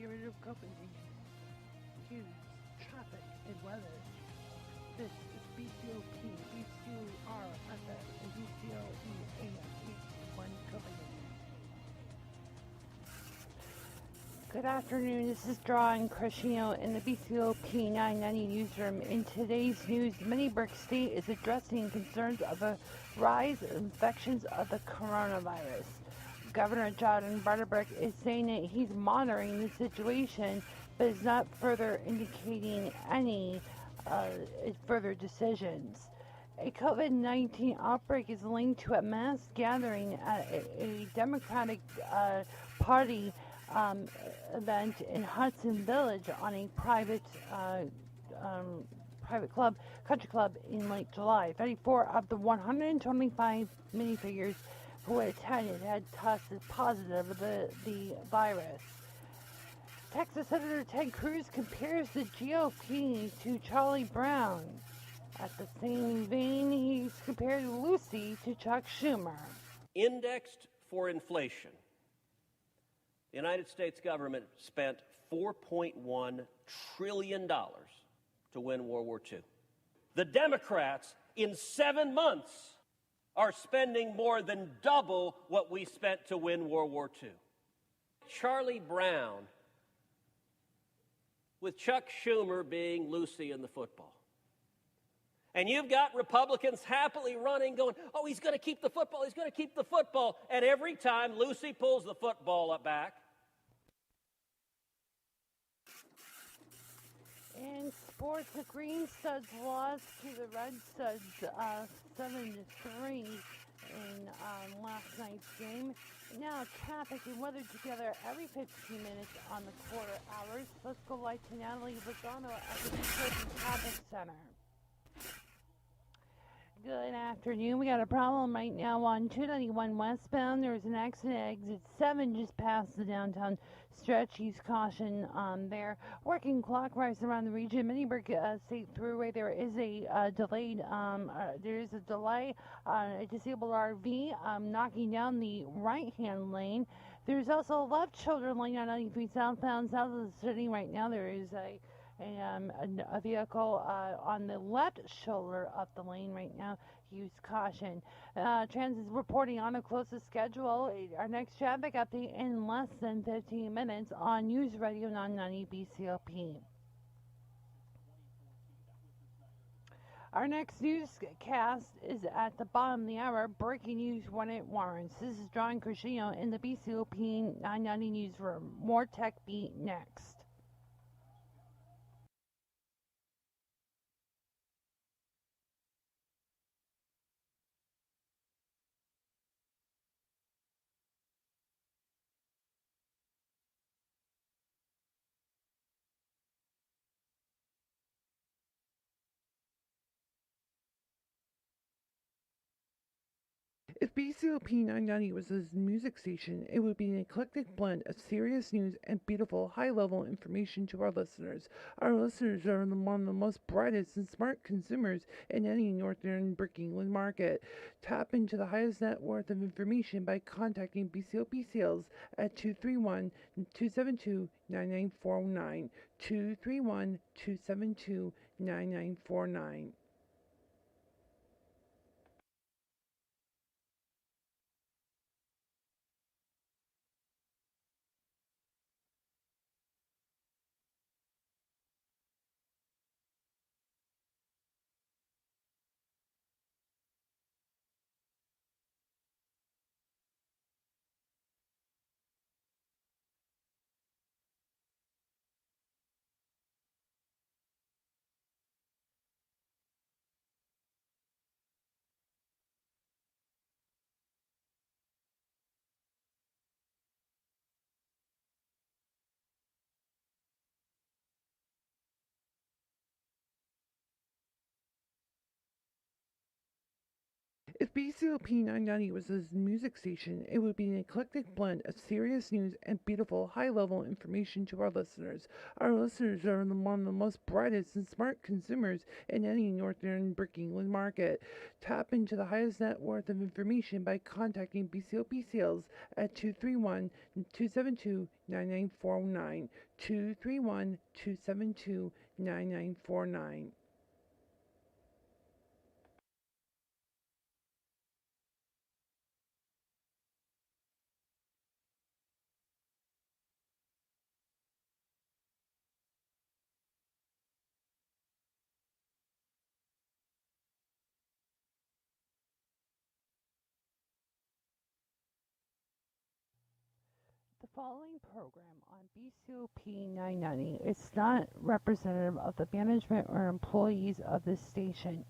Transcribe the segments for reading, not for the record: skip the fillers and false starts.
informative company. News, traffic, and weather. This is BCOP, BCOR, FM, and BCOE AM, one company. Good afternoon, this is Drawing Crescino in the BCOP 990 newsroom. In today's news, Minnebrook State is addressing concerns of a rise in infections of the coronavirus. Governor John Butterbrook is saying that he's monitoring the situation, but is not further indicating any further decisions. A COVID-19 outbreak is linked to a mass gathering at a Democratic Party event in Hudson Village on a private country club in late July. 34 of the 125 minifigures who attended had tested positive of the virus. Texas Senator Ted Cruz compares the GOP to Charlie Brown. At the same vein, he's compared Lucy to Chuck Schumer. Indexed for inflation, the United States government spent $4.1 trillion to win World War II. The Democrats, in 7 months, are spending more than double what we spent to win World War II. Charlie Brown, with Chuck Schumer being Lucy in the football. And you've got Republicans happily running, going, oh, he's going to keep the football, he's going to keep the football. And every time Lucy pulls the football up back. In sports, the Green Studs lost to the Red Studs 7-3 in last night's game. Now traffic and weather together every 15 minutes on the quarter hours. Let's go light to Natalie Lozano at the Traffic Center. Good afternoon. We got a problem right now on 291 westbound. There was an accident at exit 7 just past the downtown stretch. Use caution there. Working clockwise around the region. Minnebrook State Thruway. There is a delay. A disabled RV knocking down the right-hand lane. There's also a left shoulder lane on 93 southbound south of the city right now. There is a vehicle on the left shoulder of the lane right now. Use caution. Transit is reporting on a closest schedule. Our next traffic update in less than 15 minutes on News Radio 990 BCOP. Our next newscast is at the bottom of the hour. Breaking news when it warrants. This is John Crescino in the BCOP 990 newsroom. More TechBeat next. If BCOP 990 was a music station, it would be an eclectic blend of serious news and beautiful, high-level information to our listeners. Our listeners are one of the most brightest and smart consumers in any northern Brick England market. Tap into the highest net worth of information by contacting BCOP Sales at 231-272-9949, 231-272-9949. BCOP 990 was a music station. It would be an eclectic blend of serious news and beautiful, high-level information to our listeners. Our listeners are one of the most brightest and smart consumers in any northern Brick England market. Tap into the highest net worth of information by contacting BCOP Sales at 231-272-9949. 231-272-9949. The following program on BCOP 990 is not representative of the management or employees of this station.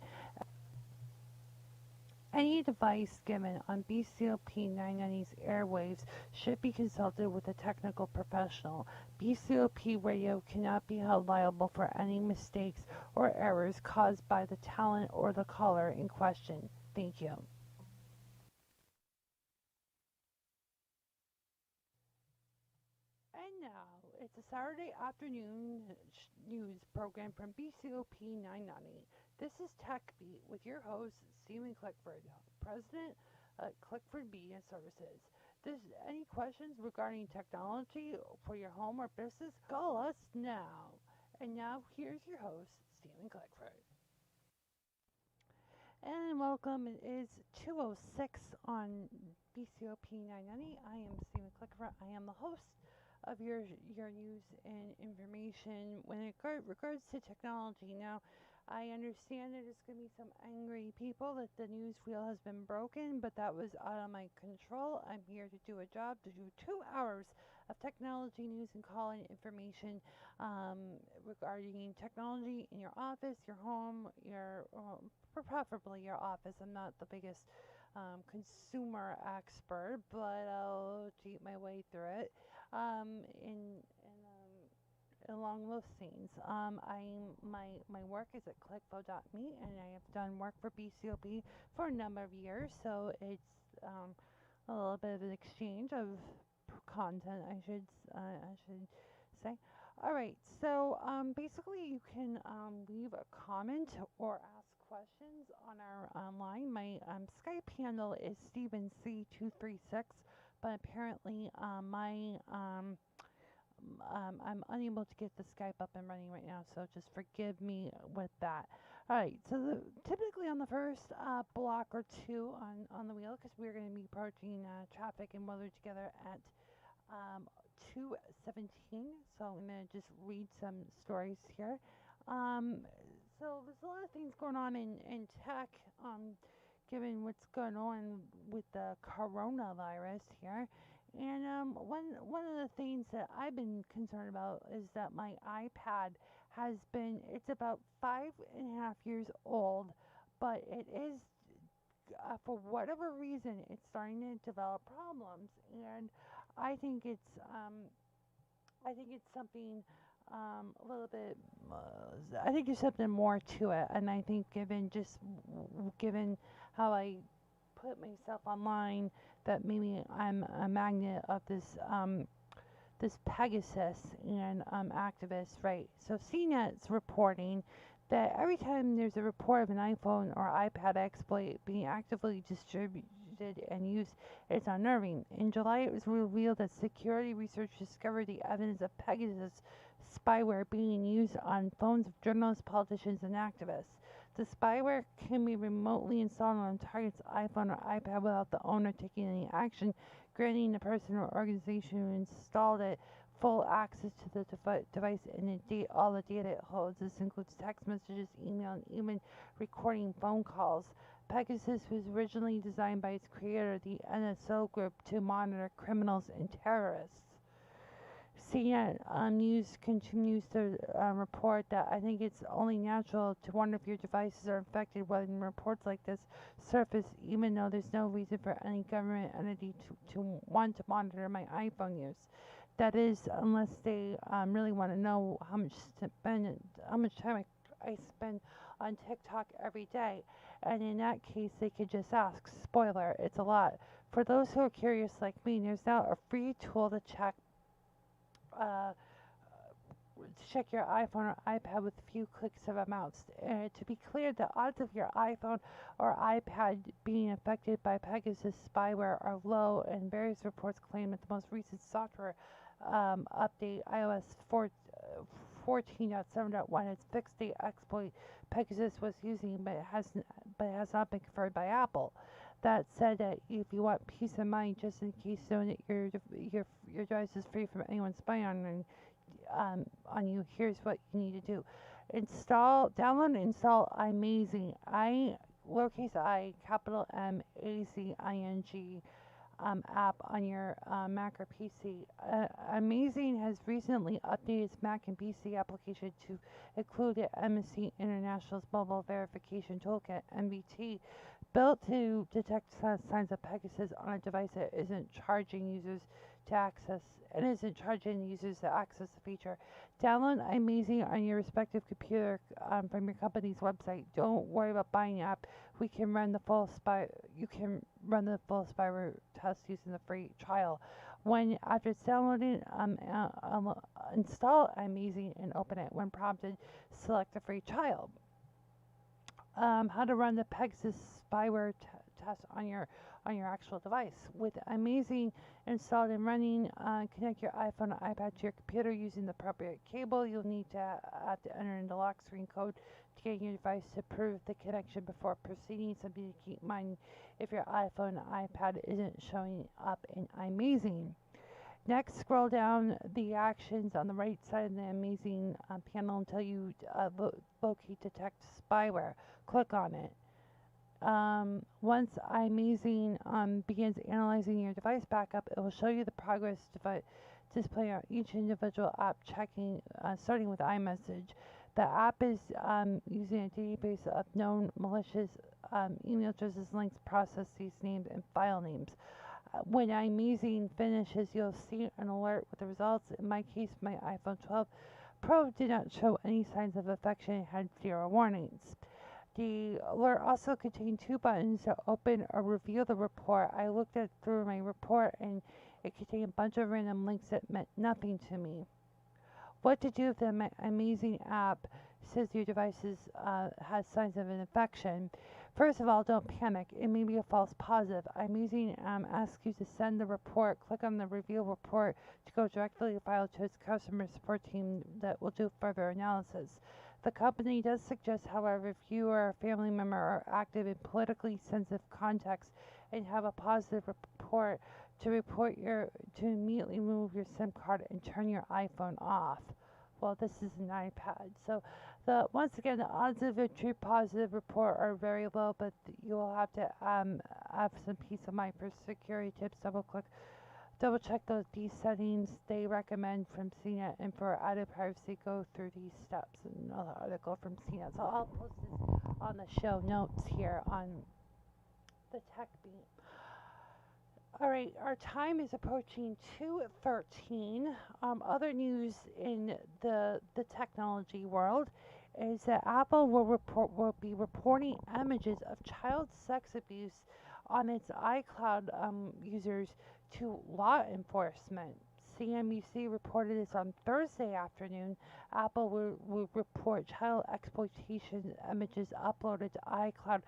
Any device given on BCOP 990's airwaves should be consulted with a technical professional. BCOP radio cannot be held liable for any mistakes or errors caused by the talent or the caller in question. Thank you. And now, it's a Saturday afternoon news program from BCOP 990. This is TechBeat with your host, Stephen Clickford, President at Clickford Media Services. Any questions regarding technology for your home or business? Call us now. And now, here's your host, Stephen Clickford. And welcome. It is 2:06 on BCOP 990. I am Stephen Clickford. I am the host of your news and information when it regards to technology. Now, I understand that there's going to be some angry people that the news wheel has been broken, but that was out of my control. I'm here to do a job, to do 2 hours of technology news and call-in information regarding technology in your office, your home, preferably your office. I'm not the biggest consumer expert, but I'll cheat my way through it. Along those things, my work is at clickfo.me, and I have done work for BCOP for a number of years, so it's a little bit of an exchange of content, I should say. All right, so basically, you can leave a comment or ask questions on our line. My Skype handle is StephenC236, but apparently I'm unable to get the Skype up and running right now, so just forgive me with that. All right, so typically on the first block or two on the wheel, because we're going to be approaching traffic and weather together at 2:17. So I'm going to just read some stories here. So there's a lot of things going on in tech, given what's going on with the coronavirus here. And one of the things that I've been concerned about is that my iPad it's about 5.5 years old, but it is, for whatever reason, it's starting to develop problems. And I think it's, something a little bit, I think there's something more to it. And I think given how I put myself online, that maybe I'm a magnet of this Pegasus and activist, right? So CNET's reporting that every time there's a report of an iPhone or iPad exploit being actively distributed and used, it's unnerving. In July, it was revealed that security research discovered the evidence of Pegasus spyware being used on phones of journalists, politicians, and activists. The spyware can be remotely installed on a target's iPhone or iPad without the owner taking any action, granting the person or organization who installed it full access to the device and all the data it holds. This includes text messages, email, and even recording phone calls. Pegasus was originally designed by its creator, the NSO Group, to monitor criminals and terrorists. CNN News continues to report that I think it's only natural to wonder if your devices are infected when reports like this surface, even though there's no reason for any government entity to want to monitor my iPhone use. That is, unless they really want to know how much time I spend on TikTok every day. And in that case, they could just ask. Spoiler, it's a lot. For those who are curious like me, there's now a free tool uh, to check your iPhone or iPad with a few clicks of a mouse. To be clear, the odds of your iPhone or iPad being affected by Pegasus spyware are low, and various reports claim that the most recent software update, iOS 14.7.1, has fixed the exploit Pegasus was using, but it has not been confirmed by Apple. That said, if you want peace of mind, just in case so that your device is free from anyone spying on you, here's what you need to do: download and install iMazing, lowercase I, capital MAZING app on your Mac or PC. Amazing has recently updated its Mac and PC application to include the Amnesty International's Mobile Verification Toolkit (MVT), built to detect signs of Pegasus on a device that isn't charging users to access the feature. Download iMazing on your respective computer from your company's website. Don't worry about buying the app. You can run the full spyware test using the free trial. After it's downloaded, install iMazing and open it. When prompted, select the free trial. How to run the Pegasus spyware test on your actual device. With iMazing installed and running, connect your iPhone or iPad to your computer using the appropriate cable. You'll need to enter in the lock screen code to get your device to prove the connection before proceeding. Something to keep in mind if your iPhone or iPad isn't showing up in iMazing. Next, scroll down the actions on the right side of the iMazing panel until you locate detect spyware. Click on it. Once iMazing begins analyzing your device backup, it will show you the progress display on each individual app, starting with iMessage. The app is using a database of known malicious email addresses, links, processes, names, and file names. When iMazing finishes, you'll see an alert with the results. In my case, my iPhone 12 Pro did not show any signs of infection and had 0 warnings. The alert also contained 2 buttons to open or reveal the report. I looked through my report and it contained a bunch of random links that meant nothing to me. What to do if the iMazing app says your device has signs of an infection? First of all, don't panic. It may be a false positive. iMazing asks you to send the report. Click on the reveal report to go directly to file to its customer support team that will do further analysis. The company does suggest, however, if you or a family member are active in politically sensitive contexts and have a positive report, to immediately remove your SIM card and turn your iPhone off. Well, this is an iPad. So once again, the odds of a true positive report are very low, but you will have to have some peace of mind for security tips. Double check these settings they recommend from CNET, and for added privacy, go through these steps. Another article from CNET. So I'll post this on the show notes here on the TechBeat. All right, our time is approaching 2:13. Other news in the technology world is that Apple will be reporting images of child sex abuse on its iCloud users to law enforcement. CNBC reported this on Thursday afternoon. Apple will report child exploitation images uploaded to iCloud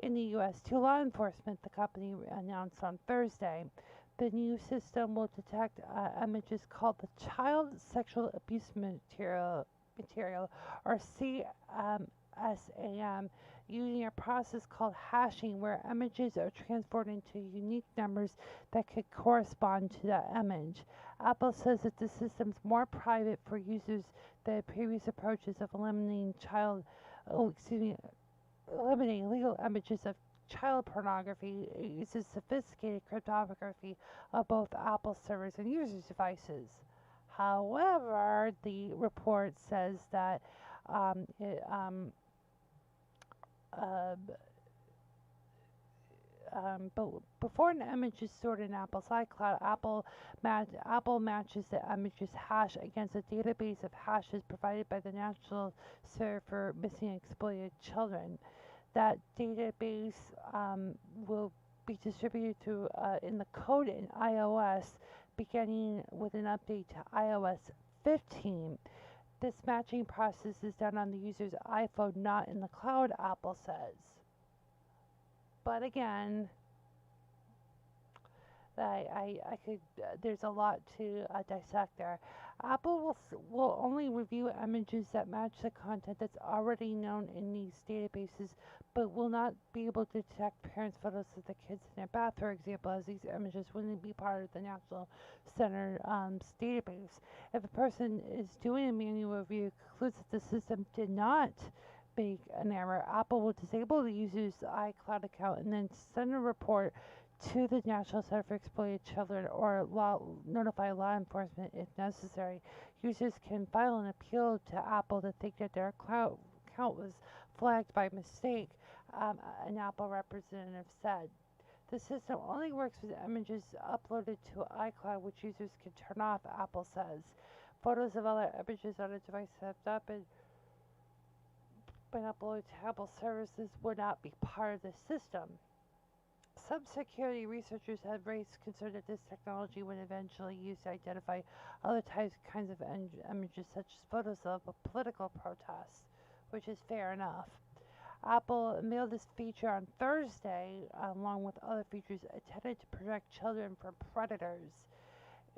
in the U.S. to law enforcement, the company announced on Thursday. The new system will detect images called the Child Sexual Abuse Material or CSAM, using a process called hashing, where images are transformed into unique numbers that could correspond to that image. Apple says that the system is more private for users than previous approaches of eliminating legal images of child pornography. It uses sophisticated cryptography of both Apple servers and users' devices. However, the report says that but before an image is stored in Apple's iCloud, Apple matches the image's hash against a database of hashes provided by the National Center for Missing and Exploited Children. That database will be distributed to in the code in iOS, beginning with an update to iOS 15. This matching process is done on the user's iPhone, not in the cloud, Apple says. But again, I could. There's a lot to dissect there. Apple will only review images that match the content that's already known in these databases, but will not be able to detect parents' photos of the kids in their bath, for example, as these images wouldn't be part of the National Center database. If a person is doing a manual review, concludes that the system did not make an error, Apple will disable the user's iCloud account and then send a report to the National Center for Exploited Children or notify law enforcement if necessary. Users can file an appeal to Apple to think that their account was flagged by mistake, an Apple representative said. The system only works with images uploaded to iCloud, which users can turn off, Apple says. Photos of other images on a device have not been uploaded to Apple services would not be part of the system. Some security researchers have raised concern that this technology would eventually used to identify other kinds of images, such as photos of a political protest, which is fair enough. Apple unveiled this feature on Thursday, along with other features intended to protect children from predators.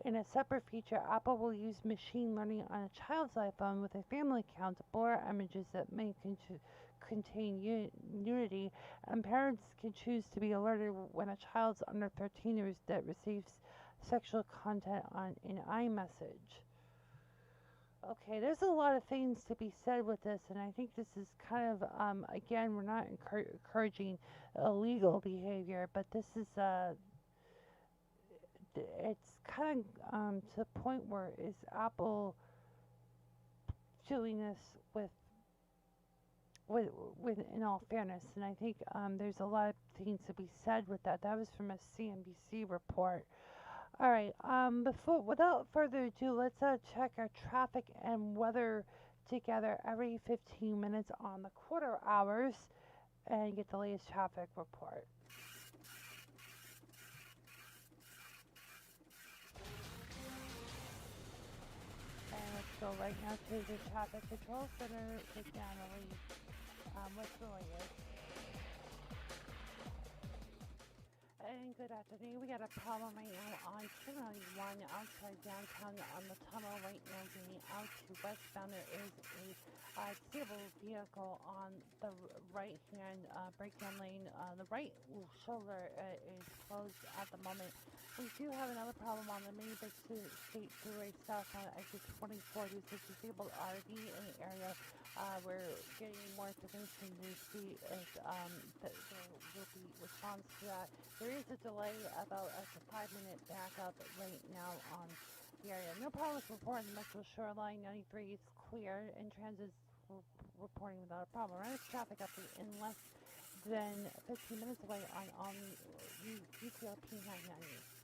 In a separate feature, Apple will use machine learning on a child's iPhone with a family account to blur images that may contain nudity, and parents can choose to be alerted when a child's under 13 that receives sexual content in iMessage. Okay, there's a lot of things to be said with this, and I think this is kind of, again, we're not encouraging illegal behavior, but this is, it's kind of to the point where is Apple doing this with in all fairness, and I think there's a lot of things to be said with that. That was from a CNBC report. All right, without further ado, let's check our traffic and weather together every 15 minutes on the quarter hours and get the latest traffic report. And let's go right now to the traffic control center, take down the lead. What's the latest? And good afternoon. We got a problem right now on 291 outside downtown on the tunnel right now getting out to westbound. There is a disabled vehicle on the right-hand breakdown lane. The right shoulder is closed at the moment. We do have another problem on the main big state thruway south on exit 24. There's a disabled RV in the area. We're getting more information to see if there will be response to that. There is a delay, about a 5-minute backup right now on the area. No problems reporting the Metro Shoreline. 93 is clear, and transit reporting without a problem. Right, traffic update in less than 15 minutes away on BCOP 990.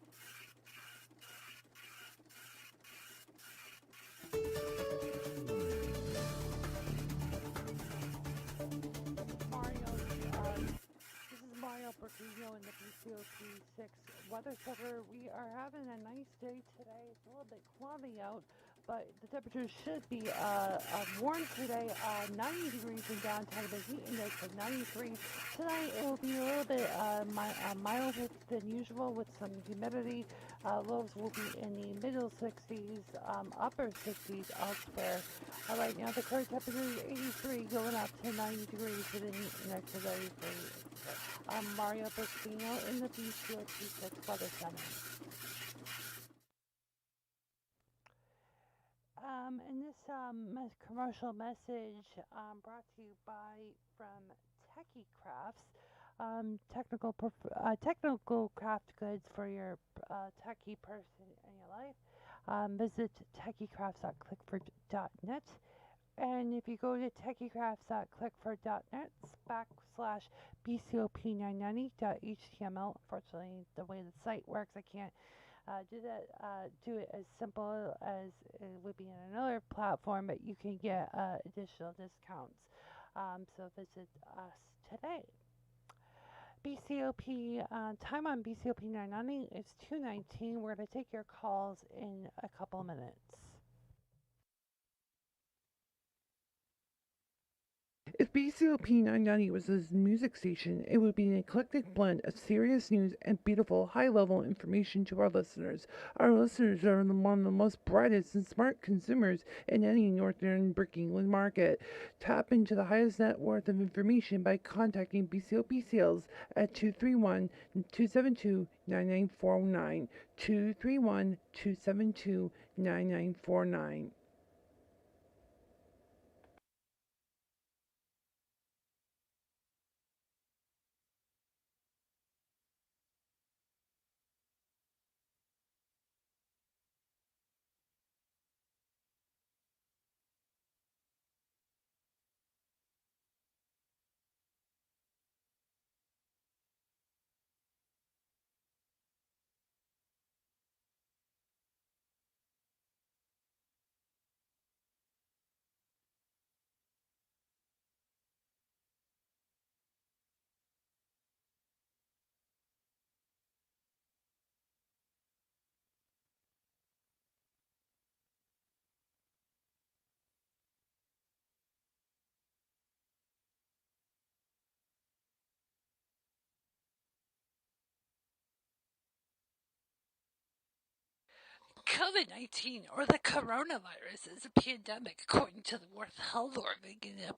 Mario Bertino in the BCOP 6 weather center. We are having a nice day today. It's a little bit cloudy out, but the temperature should be warm today. 90 degrees in downtown, the heat index of 93. Tonight it will be a little bit milder than usual with some humidity. Lows will be in the middle 60s, upper 60s elsewhere. Right now the current temperature is 83, going up to 90 degrees with a heat index of 83. Mario Bertino in the BCOP 6 weather center. And this commercial message brought to you from Techie Crafts, technical craft goods for your techie person in your life. Visit techiecrafts.clickford.net And if you go to techiegraph.clickfor.net/BCOP990.html, unfortunately, the way the site works, I can't do it as simple as it would be in another platform, but you can get additional discounts. So visit us today. BCOP time on BCOP 990 is 2:19. We're going to take your calls in a couple minutes. If BCOP 990 was a music station, it would be an eclectic blend of serious news and beautiful, high-level information to our listeners. Our listeners are one of the most brightest and smart consumers in any northern Brick England market. Tap into the highest net worth of information by contacting BCOP Sales at 231-272-9949, 231-272-9949. COVID-19, or the coronavirus, is a pandemic according to the World Health Organization.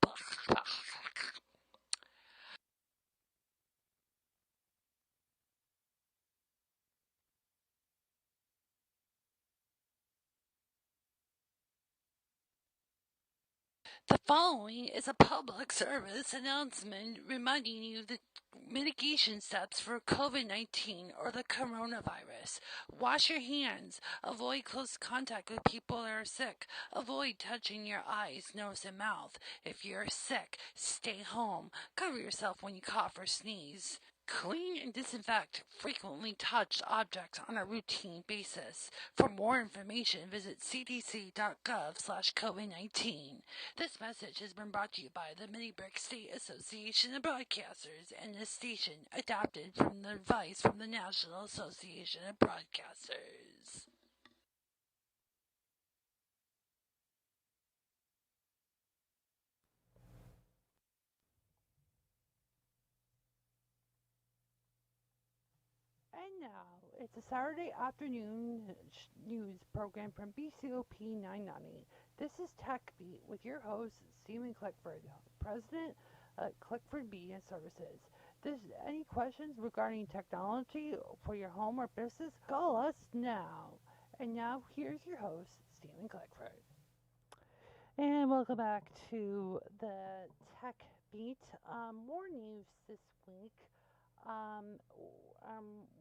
The following is a public service announcement reminding you the mitigation steps for COVID-19 or the coronavirus. Wash your hands. Avoid close contact with people that are sick. Avoid touching your eyes, nose, and mouth. If you're sick, stay home. Cover yourself when you cough or sneeze. Clean and disinfect frequently touched objects on a routine basis. For more information, visit cdc.gov/COVID-19. This message has been brought to you by the Mini-Brick State Association of Broadcasters and this station adapted from the advice from the National Association of Broadcasters. And now, it's a Saturday afternoon news program from BCOP 990. This is TechBeat with your host, Stephen Clickford, President at Clickford Media Services. Any questions regarding technology for your home or business? Call us now. And now, here's your host, Stephen Clickford. And welcome back to the TechBeat. More news this week. Um,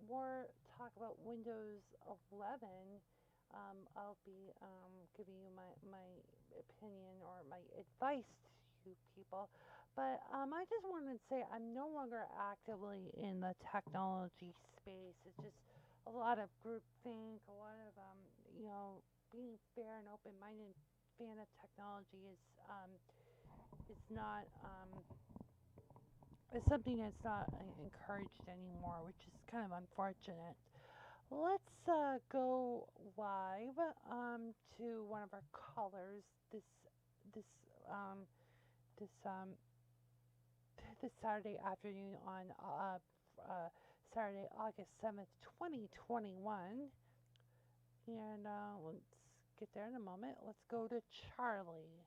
More talk about Windows 11. I'll be giving you my opinion or my advice to people. But I just wanted to say I'm no longer actively in the technology space. It's just a lot of groupthink, a lot of, being fair and open-minded fan of technology is not it's something that's not encouraged anymore, which is kind of unfortunate. Let's go live to one of our callers this um, this um, this Saturday afternoon on Saturday, August 7th, 2021. And let's get there in a moment. Let's go to Charlie.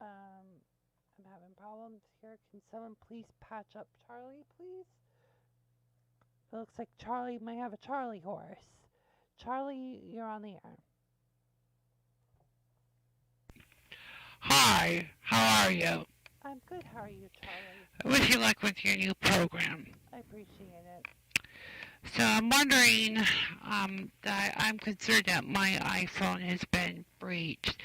I'm having problems here. Can someone please patch up Charlie, please? It looks like Charlie might have a Charlie horse. Charlie, you're on the air. Hi, how are you? I'm good. How are you, Charlie? I wish you luck with your new program. I appreciate it. So I'm wondering that I'm concerned that my iPhone has been breached.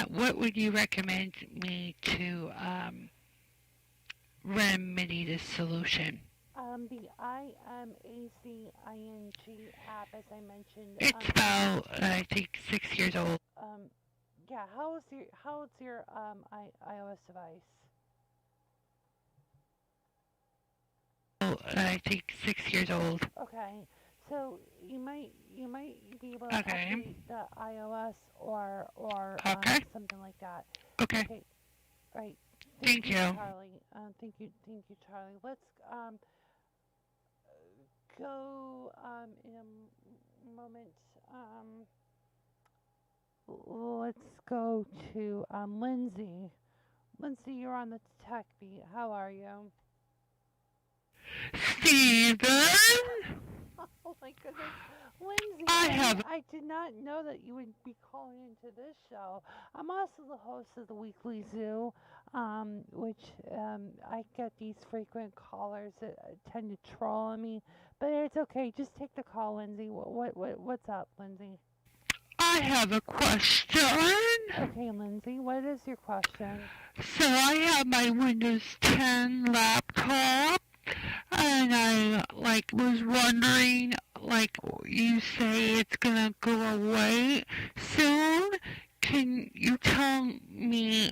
What would you recommend me to remedy this solution? The IMACING app, as I mentioned. It's about, I think, 6 years old. Yeah. How's your iOS device? Oh, I think 6 years old. Okay. So you might be able to Okay. update the iOS or Okay. something like that. Okay. Okay. Right. Thank you. Charlie. Thank you, Charlie. Let's go in a moment. Let's go to Lindsay. Lindsay, you're on the TechBeat. How are you? Steven? Oh my goodness, Lindsay! I have. I did not know that you would be calling into this show. I'm also the host of the Weekly Zoo, which I get these frequent callers that tend to troll on me, but it's okay. Just take the call, Lindsay. What's up, Lindsay? I have a question. Okay, Lindsay, what is your question? So I have my Windows 10 laptop, and I was wondering, you say it's gonna go away soon. Can you tell me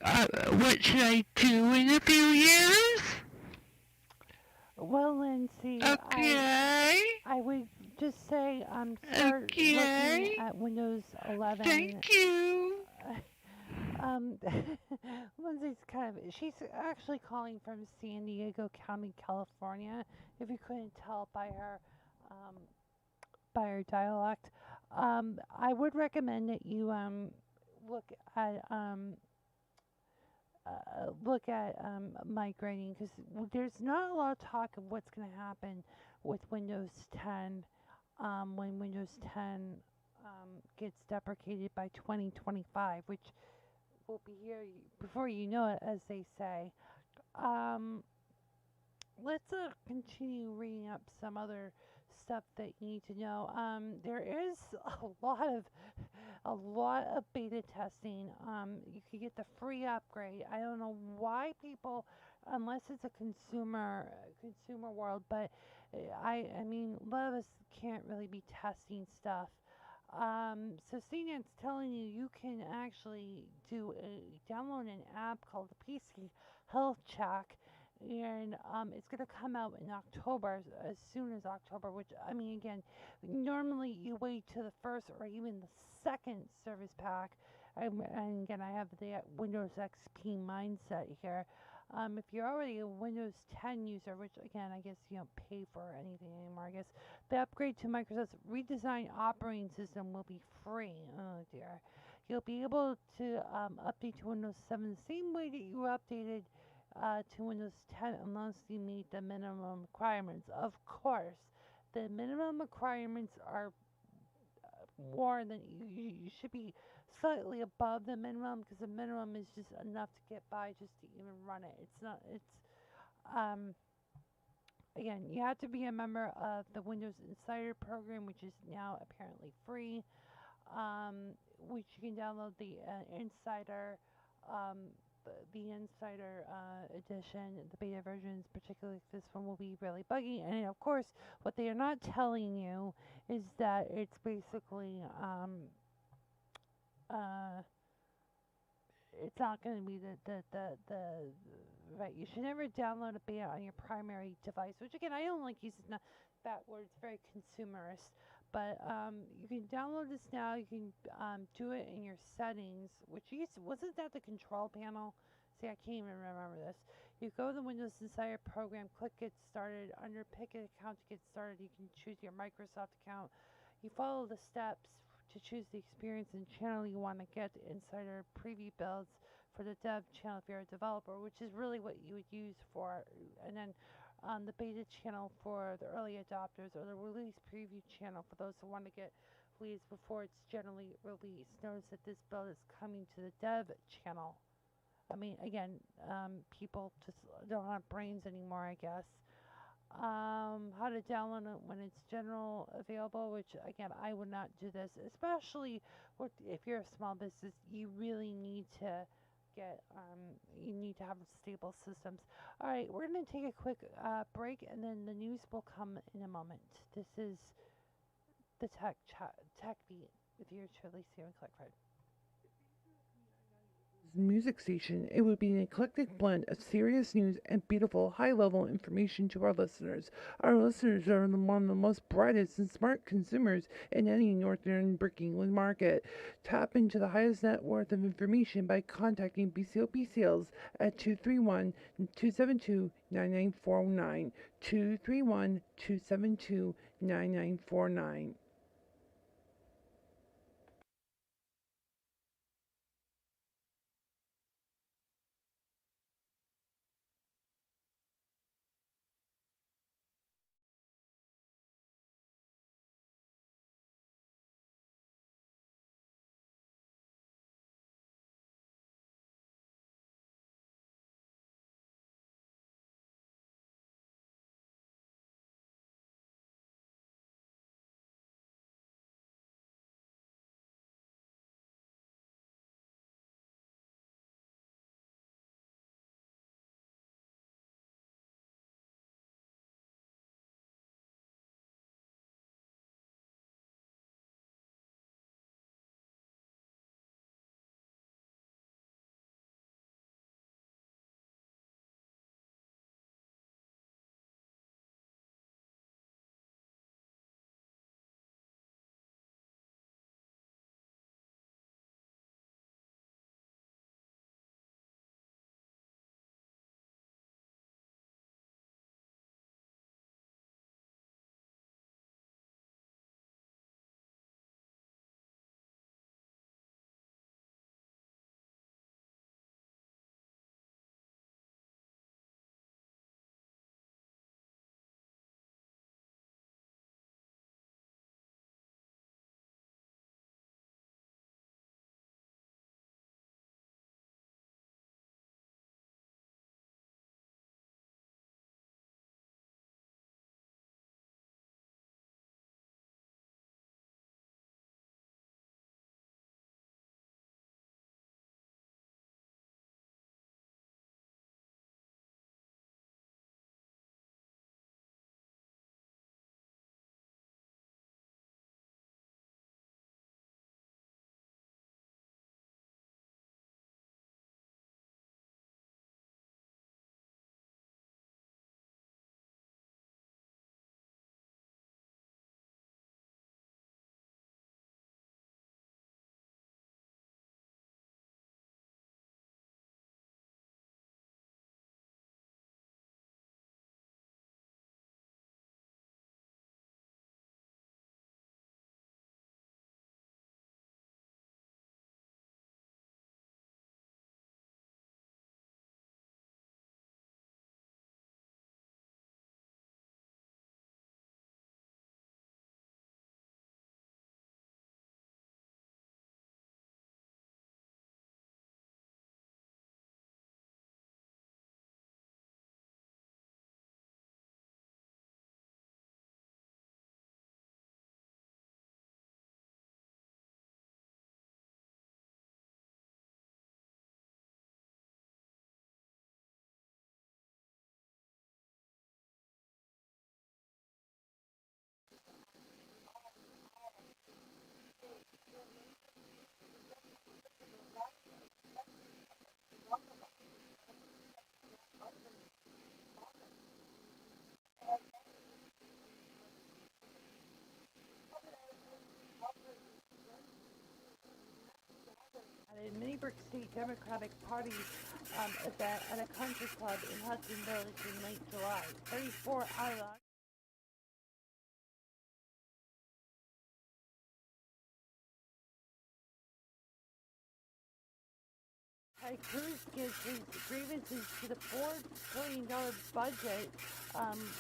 what should I do in a few years? Well, Lindsay, Okay. I would just say start Okay. looking at Windows 11. Thank you. Lindsay's she's actually calling from San Diego County, California, if you couldn't tell by her dialect. I would recommend that you look at migrating, because there's not a lot of talk of what's going to happen with Windows 10 when Windows 10 gets deprecated by 2025, which will be here before you know it, as they say. Um, let's continue reading up some other stuff that you need to know. There is a lot of beta testing. You could get the free upgrade. I don't know why people, unless it's a consumer world, but I mean, a lot of us can't really be testing stuff. So CNET's telling you can actually download an app called the PC Health Check, and it's going to come out in October, as soon as October. Which, I mean, again, normally you wait to the first or even the second service pack. And again, I have the Windows XP mindset here. If you're already a Windows 10 user, which again, I guess you don't pay for anything anymore, I guess the upgrade to Microsoft's redesigned operating system will be free. Oh dear. You'll be able to update to Windows 7 the same way that you updated to Windows 10, unless you meet the minimum requirements. Of course, the minimum requirements are more than you should be slightly above the minimum, because the minimum is just enough to get by, just to even run it. It's not. Um, Again, you have to be a member of the Windows Insider program, which is now apparently free. Which you can download the Insider, um, the Insider edition, the beta versions, particularly this one will be really buggy. And of course, what they are not telling you is that it's basically uh, it's not going to be the right. You should never download a beta on your primary device, which again, I don't like using that word. It's very consumerist. But you can download this now. You can do it in your settings, which wasn't that the control panel? See, I can't even remember this. You go to the Windows Insider program, click Get Started. Under Pick an Account to get started, you can choose your Microsoft account. You follow the steps to choose the experience and channel you want to get. Insider preview builds for the dev channel if you're a developer, which is really what you would use for. And then the beta channel for the early adopters, or the release preview channel for those who want to get released before it's generally released. Notice that this build is coming to the dev channel. I mean, again, people just don't have brains anymore, I guess. how to download it when it's general available, which again, I would not do this, especially if you're a small business, you really need to get, you need to have stable systems. All right, we're going to take a quick break and then the news will come in a moment. This is the Tech Beat with yours truly, Stephen Clickford. Music station, it would be an eclectic blend of serious news and beautiful high-level information to our listeners. Our listeners are one of the most brightest and smart consumers in any northern Brick England market. Tap into the highest net worth of information by contacting BCOP Sales at 231-272-9949, 231-272-9949. At a Minneburg State Democratic Party event at a country club in Hudson Village in late July. 34 Isla. Cruz gives his grievances to the $4 billion budget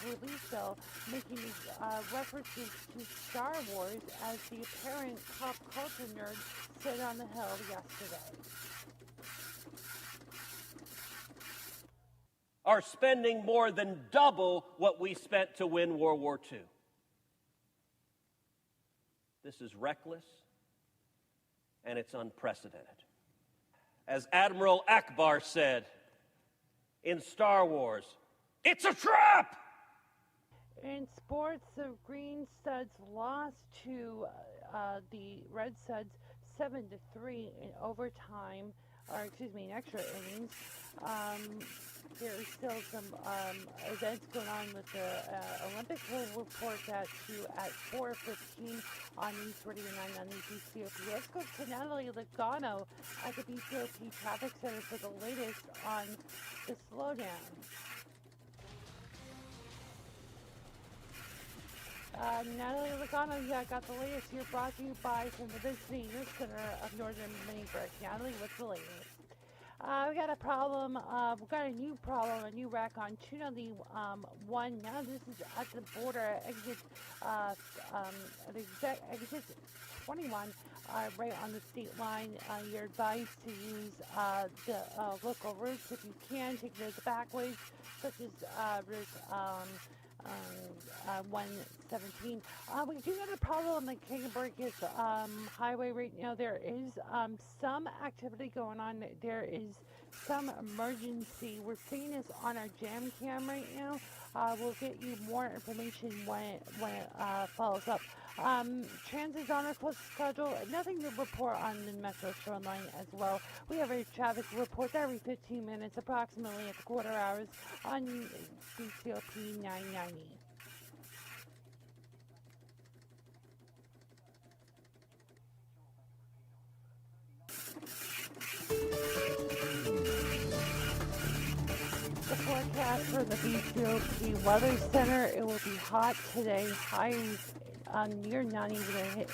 relief bill, making references to Star Wars as the apparent pop culture nerd said on the Hill yesterday. are spending more than double what we spent to win World War II. This is reckless, and it's unprecedented. As Admiral Akbar said in Star Wars, it's a trap! In sports, the Green Studs lost to the Red Studs 7-3 in overtime, or excuse me, in extra innings. There is still some events going on with the Olympics. We'll report that to you at 4:15 on News 49 on the BCOP. Let's go to Natalie Logano at the BCOP Traffic Center for the latest on the slowdown. Natalie Logano, yeah, got the latest here brought to you by from the Visiting News Center of Northern Minneburg. Natalie, what's the latest? We got a problem. We got a new problem, a new wreck on 291. Now this is at the border, exit 21, right on the state line. You're advised to use the local routes if you can. Take those back ways, such as route 117. We do have a problem on the Kangerbergis highway right now. There is some activity going on. There is some emergency. We're seeing this on our jam cam right now. We'll get you more information when it follows up. Transit's on our close schedule. Nothing to report on the Metro Shoreline as well. We have a traffic report every 15 minutes, approximately at the quarter hours on BCOP 990. The forecast for the BCOP Weather Center, it will be hot today, highs near 90 with a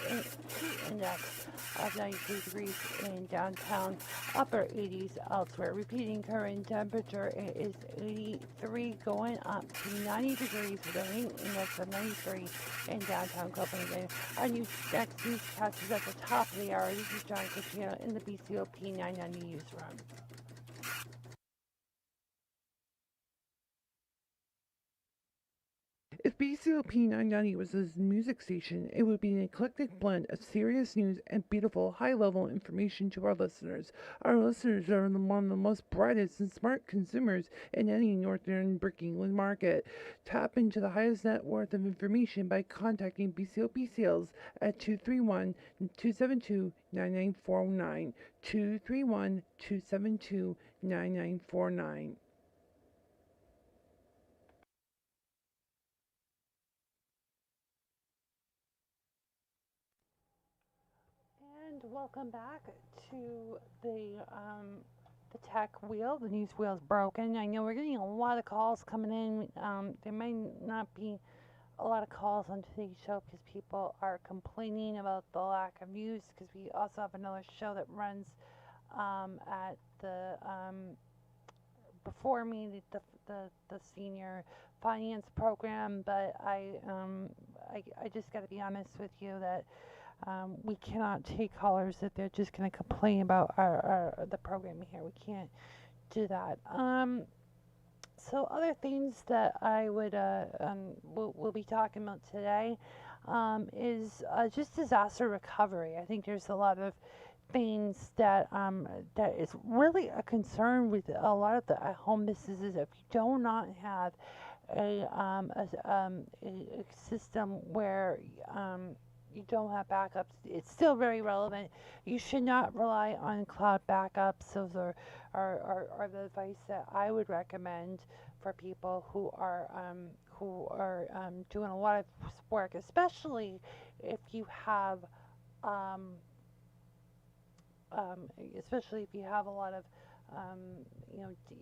heat index of 93 degrees in downtown, upper 80s elsewhere. Repeating current temperature, it is 83 going up to 90 degrees with a heat index of 93 in downtown Copenhagen. Our next newscast is at the top of the hour. This is John Cucino in the BCOP 990 newsroom. If BCOP 990 was a music station, it would be an eclectic blend of serious news and beautiful, high-level information to our listeners. Our listeners are one of the most brightest and smart consumers in any northern Brick England market. Tap into the highest net worth of information by contacting BCOP Sales at 231-272-9949, 231-272-9949. And welcome back to the tech wheel. The news wheel's broken. I know we're getting a lot of calls coming in. There may not be a lot of calls on today's show because people are complaining about the lack of news. Because we also have another show that runs at the before me, the senior finance program. But I just got to be honest with you that. We cannot take callers that they're just going to complain about the program here. We can't do that. So other things that I would we'll be talking about today is just disaster recovery. I think there's a lot of things that that is really a concern with a lot of the home businesses. If you do not have a system where you don't have backups, it's still very relevant. You should not rely on cloud backups. Those are the advice that I would recommend for people who are doing a lot of work, especially if you have especially if you have a lot of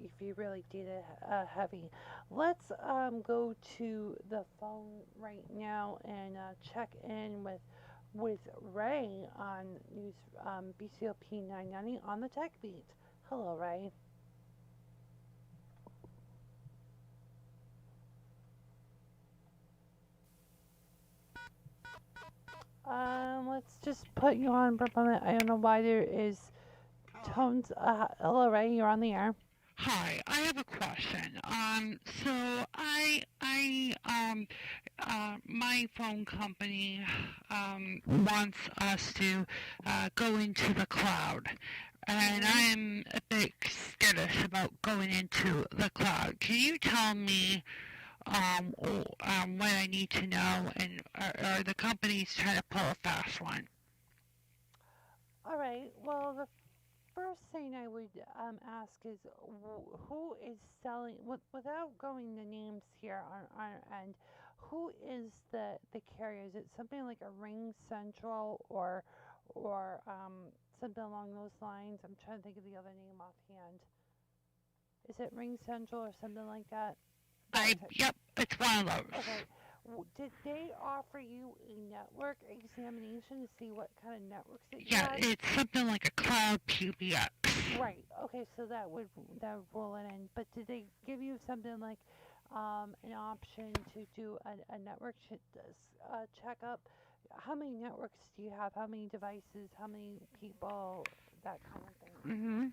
if you're really data heavy. Let's go to the phone right now and check in with Ray on news BCOP 990 on the TechBeat. Hello, Ray. Let's just put you on for a moment. I don't know why there is tones. Hello, Ray. You're on the air. Hi, I have a question. My phone company wants us to go into the cloud, and Mm-hmm. I'm a bit skittish about going into the cloud. Can you tell me what I need to know, and are the companies trying to pull a fast one? All right. Well, the first thing I would ask is who is selling, without going the names here on our end, who is the carrier? Is it something like a Ring Central or something along those lines? I'm trying to think of the other name offhand. Is it Ring Central or something like that? That type. Yep, it's one of those. Okay. Did they offer you a network examination to see what kind of networks that you Yeah, had? it's something like a cloud PBX. Right. Okay, so that would roll it in. But did they give you something like an option to do a network checkup? How many networks do you have? How many devices? How many people? That kind of thing. Mhm.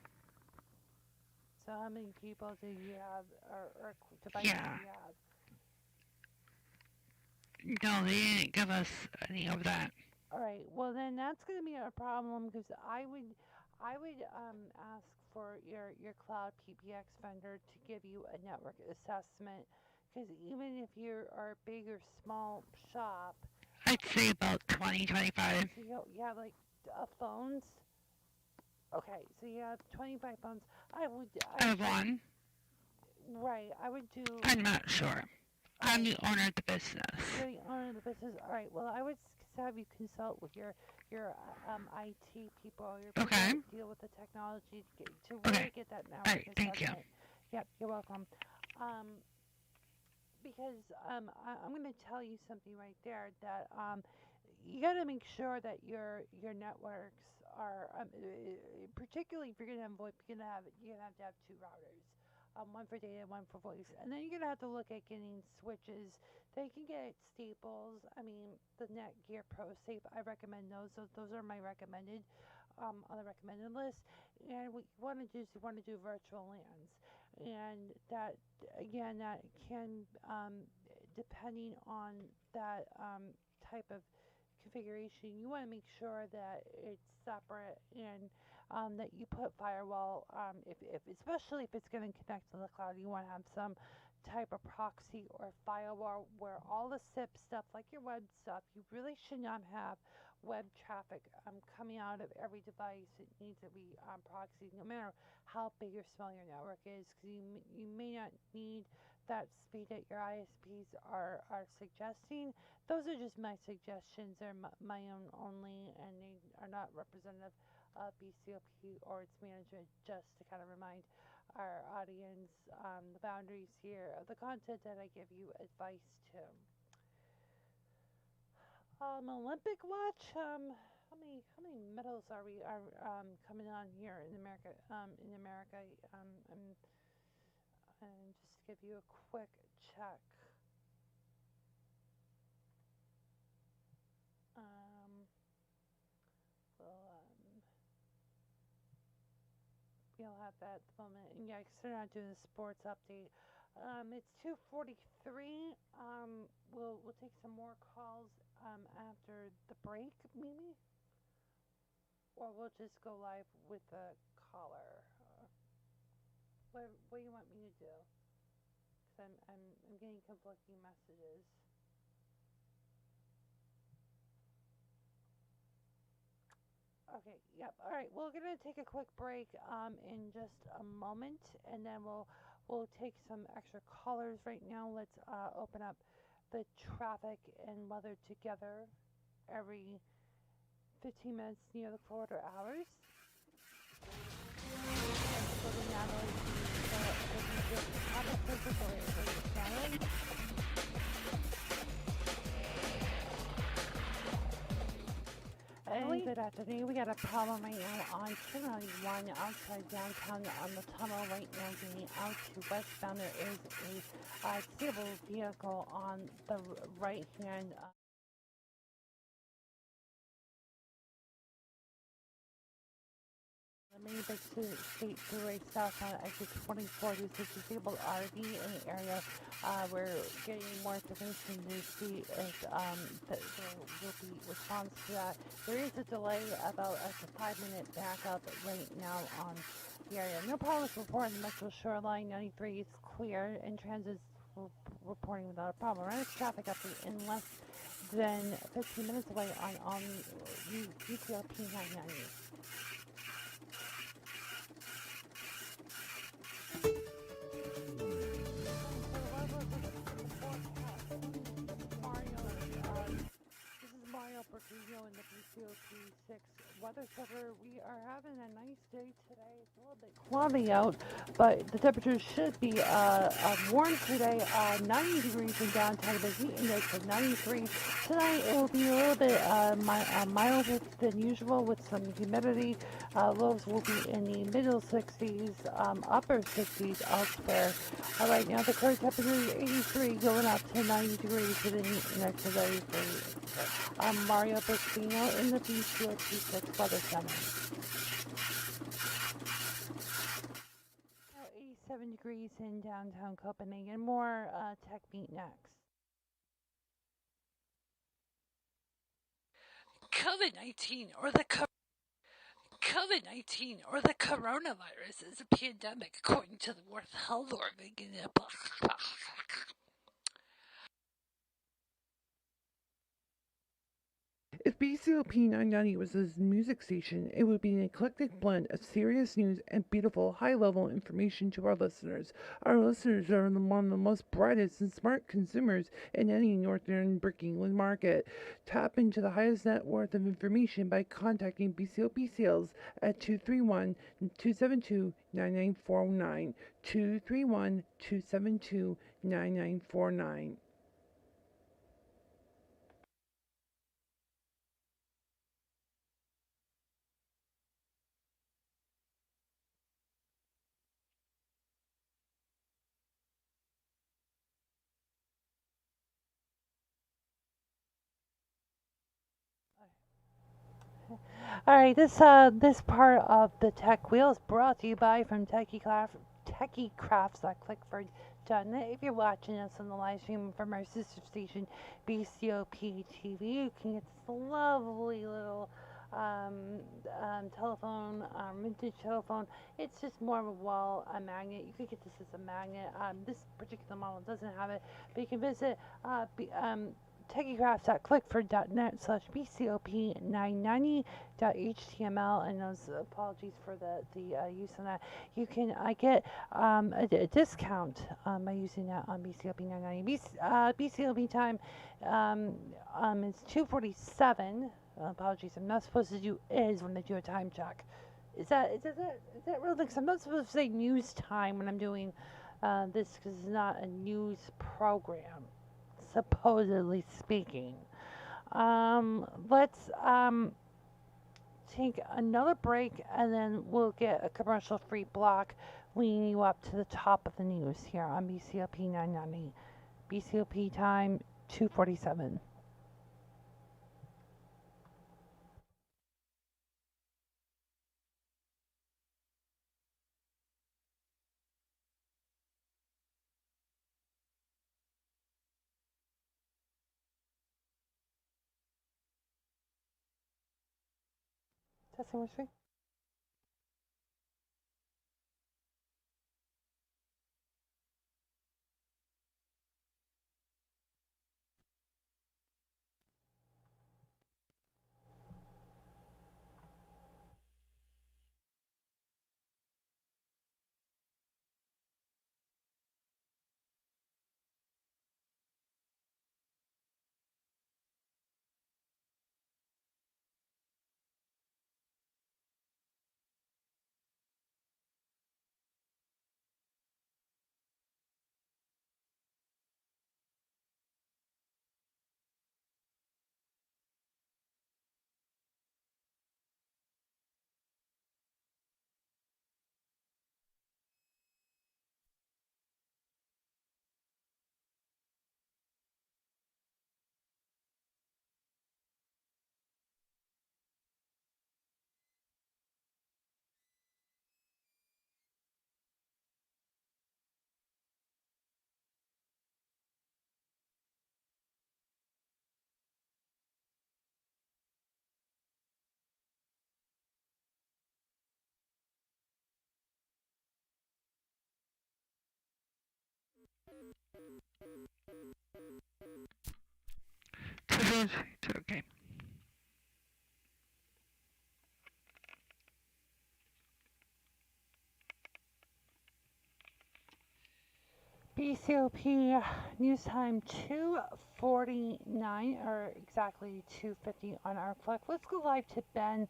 So how many people do you have, or devices Yeah. do you have? No, they didn't give us any of that. All right. Well, then that's going to be a problem because I would ask for your cloud PPX vendor to give you a network assessment because even if you are a big or small shop, I'd say about 20, 25. so you have like phones. Okay, so you have 25 phones. I I have would one. right. I would do. I'm not sure. All I'm right. the owner of the business. You're the owner of the business. All right. Well, I would have you consult with your IT people, your people Okay. that deal with the technology to Okay. really get that All network right. Thank you. assessment. Yep, you're welcome. Um, because I'm going to tell you something right there that you got to make sure that your networks are particularly if you're going to have VoIP, you're gonna have to have two routers. One for data, one for voice, and then you're gonna have to look at getting switches. They can get Staples. I mean, the Netgear Pro Safe. I recommend those. Those are my recommended on the recommended list. And what you want to do is you want to do virtual LANs, and that again that can depending on that type of configuration, you want to make sure that it's separate and that you put firewall. If especially if it's going to connect to the cloud, you want to have some type of proxy or firewall where all the SIP stuff, like your web stuff, you really should not have web traffic coming out of every device. It needs to be proxy, no matter how big or small your network is, because you may not need that speed that your ISPs are suggesting. Those are just my suggestions. They're my own only, and they are not representative of BCOP or its management. Just to kind of remind our audience the boundaries here of the content that I give you advice to. Olympic watch. How many medals are we are coming on here in America? And just to give you a quick check. Um, we'll you'll have that at the moment. And yeah, 'cause they're not doing a sports update. It's 2:43. We'll take some more calls after the break, maybe, or we'll just go live with the caller. What do you want me to do? Cause I'm getting conflicting messages. Okay, yep. All right, we're gonna take a quick break in just a moment, and then we'll take some extra callers right now. Let's open up the traffic and weather together every 15 minutes near the quarter hours. And we'll go to Natalie. Natalie. And good afternoon. We got a problem right now on 291 outside downtown on the tunnel right now getting out to westbound. There is a stable vehicle on the right hand. The main many big state throughway south on exit 24. There's a disabled RV in the area. We're getting more information to see if there will be response to that. There is a delay, about a 5-minute backup right now on the area. No problems reported in the Metro Shoreline. 93 is clear, and transit reporting without a problem. Running traffic update in less than 15 minutes away on UTLP 990. This is Mario Bertuzzo in the BCOP 6 weather center. We are having a nice day today. It's a little bit cloudy out, but the temperature should be warm today. 90 degrees in downtown, the heat index of 93. Tonight it will be a little bit milder than usual with some humidity. Lows will be in the middle 60s, upper 60s elsewhere. Right now the current temperature is 83, going up to 90 degrees with a heat index of 93. I'm Mario Bustino in the BCOP 6 Weather Center. Now 87 degrees in downtown Copenhagen. More TechBeat next. COVID-19 or the COVID-19 or the coronavirus is a pandemic according to the World Health Organization. If BCOP 990 was a music station, it would be an eclectic blend of serious news and beautiful, high-level information to our listeners. Our listeners are one of the most brightest and smart consumers in any northern Brick England market. Tap into the highest net worth of information by contacting BCOP Sales at 231-272-9949, 231-272-9949. All right, this part of the Tech Wheel is brought to you by from TechieCrafts.clickford.net. If you're watching us on the live stream from our sister station, BCOP TV, you can get this lovely little telephone, vintage telephone. It's just more of a wall, a magnet. You could get this as a magnet. This particular model doesn't have it, but you can visit techieCrafts.clickford.net/BCOP990.html, and those apologies for the use of that. You can get a discount by using that on BCOP 990. BCOP time is 2:47. Apologies, I'm not supposed to do is when they do a time check. Is that real? Because I'm not supposed to say news time when I'm doing this, because it's not a news program, supposedly speaking. Let's take another break, and then we'll get a commercial-free block leading you up to the top of the news here on BCOP 990. BCOP time 2:47. Testing 1, 2, 3. Okay. BCOP news time 2:49 or exactly 2:50 on our clock. Let's go live to Ben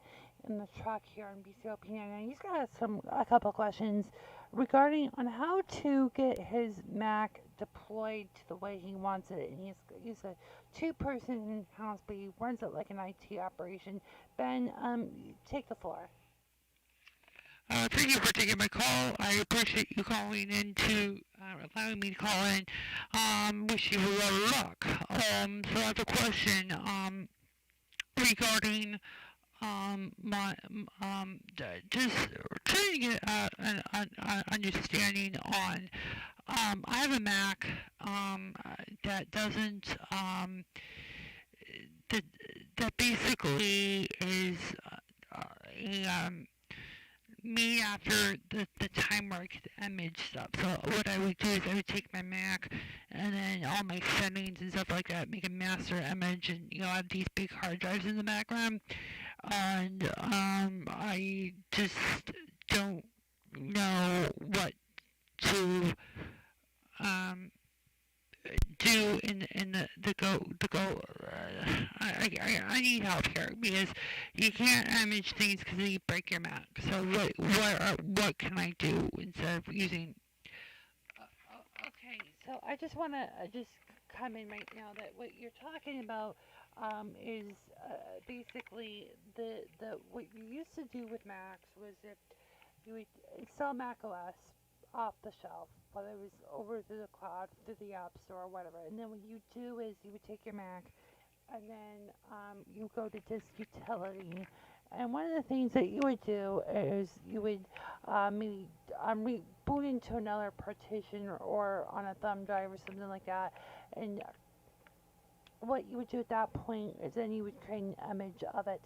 in the truck here on BCOP 99. He's got a couple questions regarding on how to get his Mac deployed to the way he wants it. And he's a two-person house, but he runs it like an IT operation. Ben, take the floor. Thank you for taking my call. I appreciate you calling in to allowing me to call in. Wish you a lot of luck. So I have a question regarding my just trying to get an understanding on. I have a Mac that doesn't that basically is me after the time where I could image stuff. So what I would do is I would take my Mac and then all my settings and stuff like that, make a master image, and I have these big hard drives in the background, and I just don't know what to do in the go. I need help here because you can't image things because you break your Mac. So what can I do instead of using? Okay, so I just want to just come in right now that what you're talking about is basically the what you used to do with Macs was if you would install Mac OS off the shelf, whether it was over through the cloud, through the App Store, or whatever. And then what you do is you would take your Mac and then you go to Disk Utility. And one of the things that you would do is you would maybe reboot into another partition or on a thumb drive or something like that. And what you would do at that point is then you would create an image of it.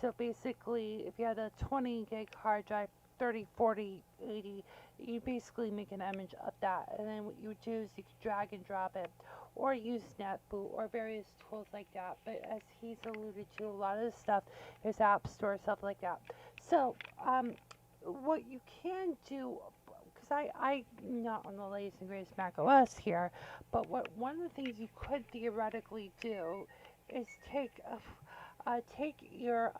So basically, if you had a 20 gig hard drive, 30, 40, 80, you basically make an image of that. And then what you would do is you could drag and drop it or use NetBoot or various tools like that. But as he's alluded to, a lot of this stuff is App Store, stuff like that. So what you can do, because I'm not on the latest and greatest Mac OS here, but one of the things you could theoretically do is take your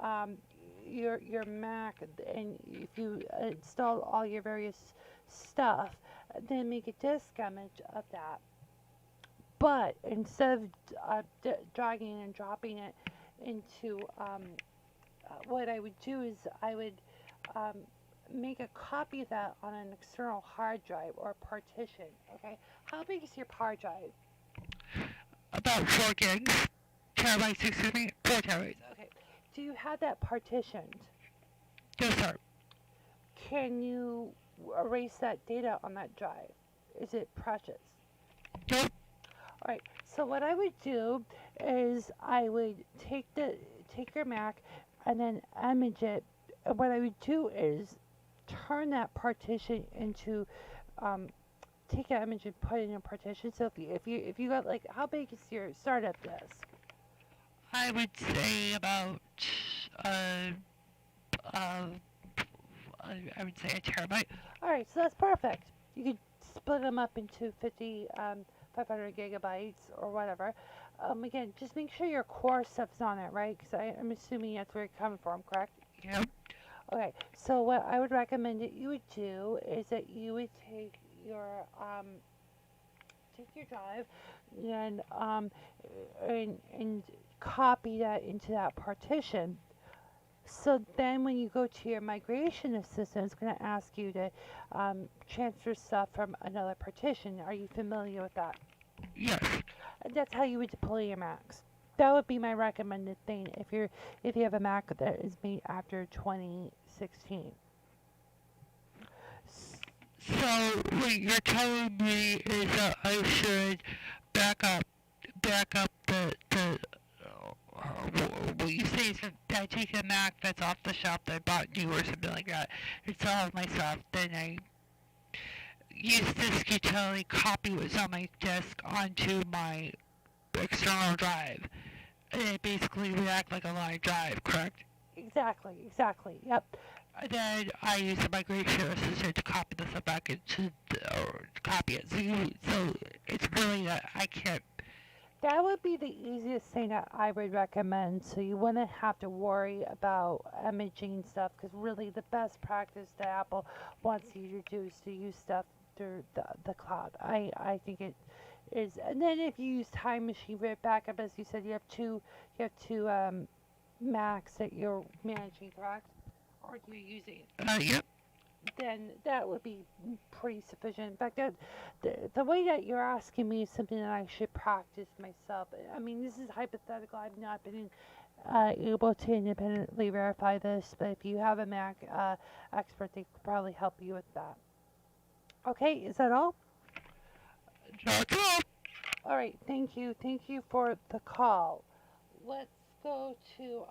Mac, and if you install all your various stuff, then make a disk image of that. But instead of dragging and dropping it into, what I would do is I would make a copy of that on an external hard drive or partition. Okay, how big is your hard drive? About 4 gigs, terabytes. Excuse me, 4 terabytes. Okay, do you have that partitioned? Yes, sir. Can you erase that data on that drive? Is it precious? Nope. Alright, so what I would do is I would take your Mac and then image it. And what I would do is turn that partition into take an image and put it in a partition. So if you got, like, how big is your startup disk? I would say about I would say a terabyte. Alright, so that's perfect. You could split them up into 500 gigabytes or whatever. Again, just make sure your core stuff's on it, right? Because I'm assuming that's where you're coming from, correct? Yep. Okay, so what I would recommend that you would do is that you would take your drive and copy that into that partition. So then when you go to your migration assistant, it's going to ask you to transfer stuff from another partition. Are you familiar with that? Yes. That's how you would deploy your Macs. That would be my recommended thing if you have a Mac that is made after 2016. So what you're telling me is that I should back up the what you say is that I take a Mac that's off the shelf that I bought new or something like that, install all of my stuff, then I used this utility copy was on my disk onto my external drive. And it basically would act like a live drive, correct? Exactly. Yep. And then I use the migration assistant to copy the stuff back into or copy it. So it's really that I can't. That would be the easiest thing that I would recommend, so you wouldn't have to worry about imaging stuff. Because really, the best practice that Apple wants you to do is to use stuff through the cloud. I think it is. And then if you use Time Machine for backup, as you said, you have two Macs that you're managing, correct? Or you're using. Yep. Then that would be pretty sufficient. In fact, the way that you're asking me is something that I should practice myself. I mean, this is hypothetical. I've not been able to independently verify this, but if you have a Mac expert, they could probably help you with that. Okay, is that all? That's all. All right, thank you. Thank you for the call. Let's go to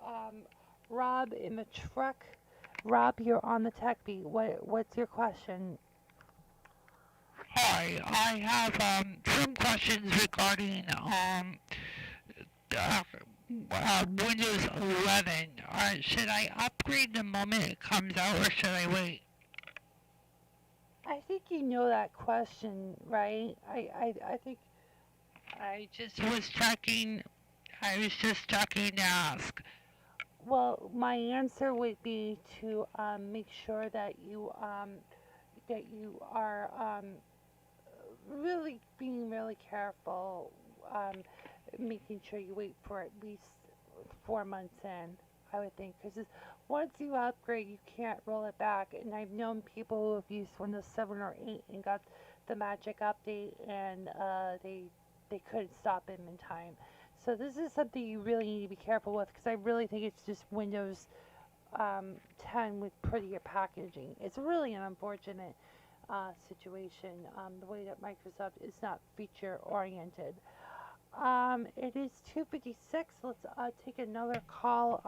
Rob in the truck. Rob, you're on the TechBeat. What's your question? Hi, I have some questions regarding Windows 11. Should I upgrade the moment it comes out, or should I wait? I think you know that question, right? I think I just was checking. I was just checking to ask. well, my answer would be to make sure that you are really being really careful, making sure you wait for at least 4 months in. I would think because once you upgrade, you can't roll it back. And I've known people who have used Windows 7 or 8 and got the magic update, and they couldn't stop it in time. So this is something you really need to be careful with because I really think it's just Windows 10 with prettier packaging. It's really an unfortunate situation, the way that Microsoft is not feature oriented. It is 2:56. Let's take another call.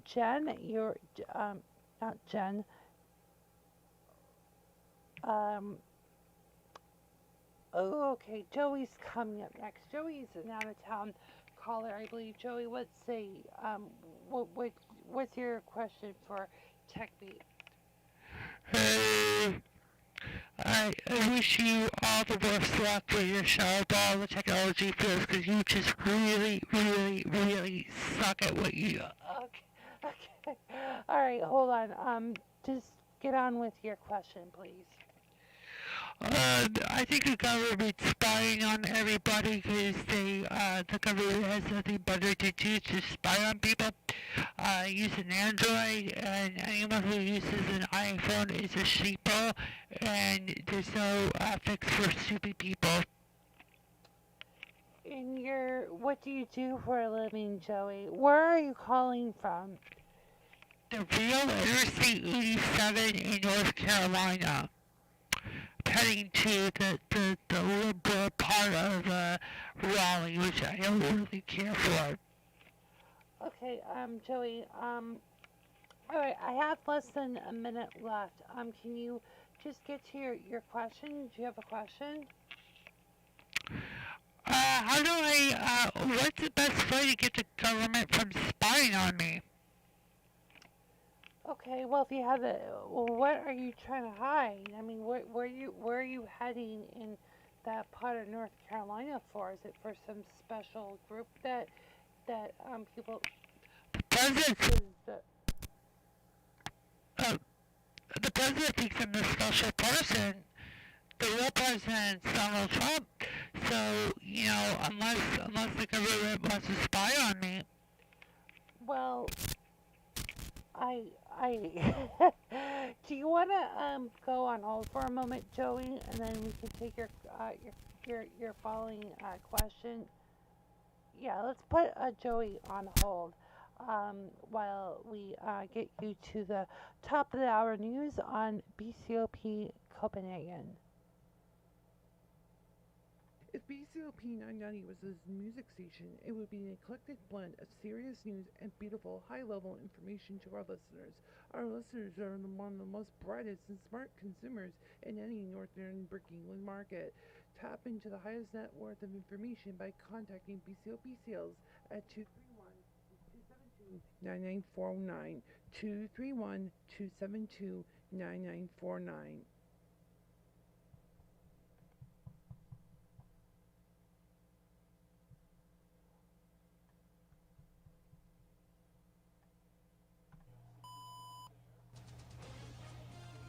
Jen, you're not Jen. Oh, okay. Joey's coming up next. Joey's an out-of-town caller, I believe. Joey, what's your question for TechBeat? Hey, I wish you all the best luck with your show, all the technology fields, because you just really suck at what you do. Okay. All right, hold on. Just get on with your question, please. I think the government's spying on everybody because the government has nothing better to do to spy on people. Using Android, and anyone who uses an iPhone is a sheeple, and there's no fix for stupid people. What do you do for a living, Joey? Where are you calling from? The real Interstate 87 in North Carolina. Heading to the liberal part of Raleigh, which I don't really care for. Okay, Joey, all right, I have less than a minute left. Can you just get to your question? Do you have a question? What's the best way to get the government from spying on me? Okay, well, if you have what are you trying to hide? I mean, where are you heading in that part of North Carolina for? Is it for some special group that people? The president thinks I'm a special person. The real president's Donald Trump. So, unless the government wants to spy on me. Well, I do you want to go on hold for a moment, Joey, and then we can take your following question? Yeah, let's put Joey on hold while we get you to the top of the hour news on BCOP Copenhagen. If BCOP 990 was a music station, it would be an eclectic blend of serious news and beautiful, high-level information to our listeners. Our listeners are one of the most brightest and smart consumers in any northern Brick England market. Tap into the highest net worth of information by contacting BCOP Sales at 231-272-9949, 231-272-9949.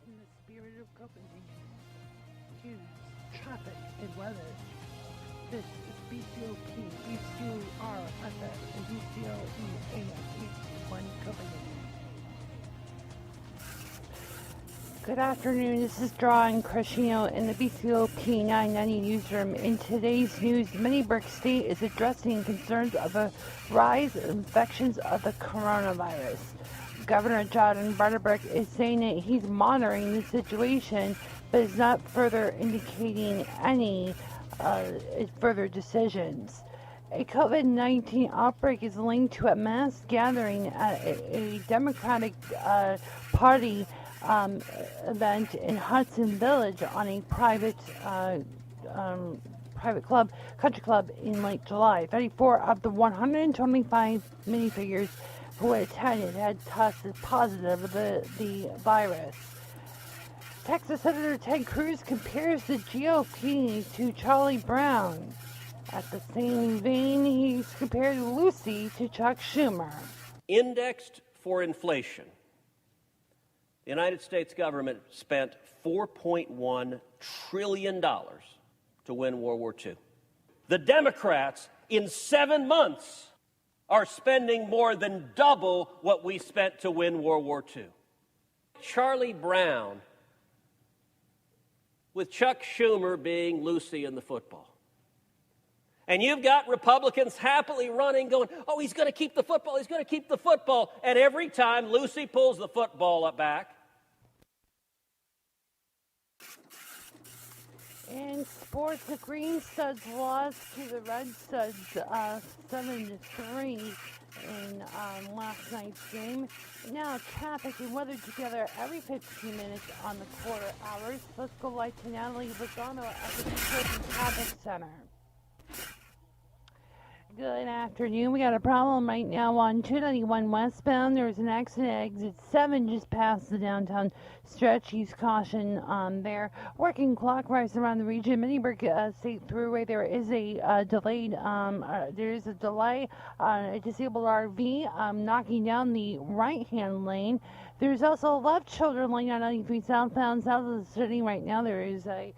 In the spirit of Copenhagen, news, traffic, and weather. This is BCOP, BCORFM, and BCOE AM 821 Copenhagen. Good afternoon, this is Drawing Crescino in the BCOP 990 newsroom. In today's news, many Brick State is addressing concerns of a rise in infections of the coronavirus. Governor John Butterbrick is saying that he's monitoring the situation, but is not further indicating any further decisions. A COVID-19 outbreak is linked to a mass gathering at a Democratic Party event in Hudson Village on a private country club in late July. 34 of the 125 minifigures who attended had tested positive of the virus. Texas Senator Ted Cruz compares the GOP to Charlie Brown. At the same vein, he's compared Lucy to Chuck Schumer. Indexed for inflation, the United States government spent $4.1 trillion to win World War II. The Democrats, in 7 months, are spending more than double what we spent to win World War II. Charlie Brown, with Chuck Schumer being Lucy in the football. And you've got Republicans happily running, going, oh, he's going to keep the football, he's going to keep the football. And every time Lucy pulls the football up back. In sports, the Green Studs lost to the Red Studs 7-3 in last night's game. Now traffic and weather together every 15 minutes on the quarter hours. Let's go light to Natalie Lozano at the Detroit Traffic Center. Good afternoon. We got a problem right now on 291 westbound. There was an accident at exit 7 just past the downtown stretch. Use caution there. Working clockwise around the region. Mini-Brick State Thruway. There is a delay. A disabled RV knocking down the right-hand lane. There's also a left shoulder lane on 93 southbound south of the city right now. There is a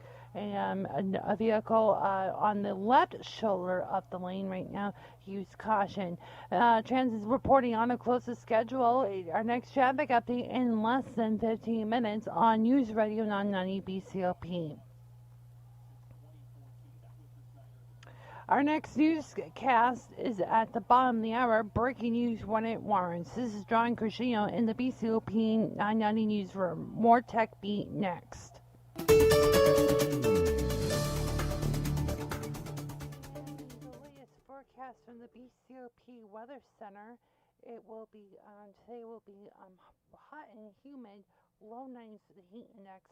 vehicle on the left shoulder of the lane right now. Use caution. Transit is reporting on a closest schedule. Our next traffic update in less than 15 minutes on News Radio 990 BCOP. Our next newscast is at the bottom of the hour. Breaking news when it warrants. This is John Crescino in the BCOP 990 newsroom. More TechBeat next. Forecast from the BCOP Weather Center. It will be today will be hot and humid, low 90s for the heat index.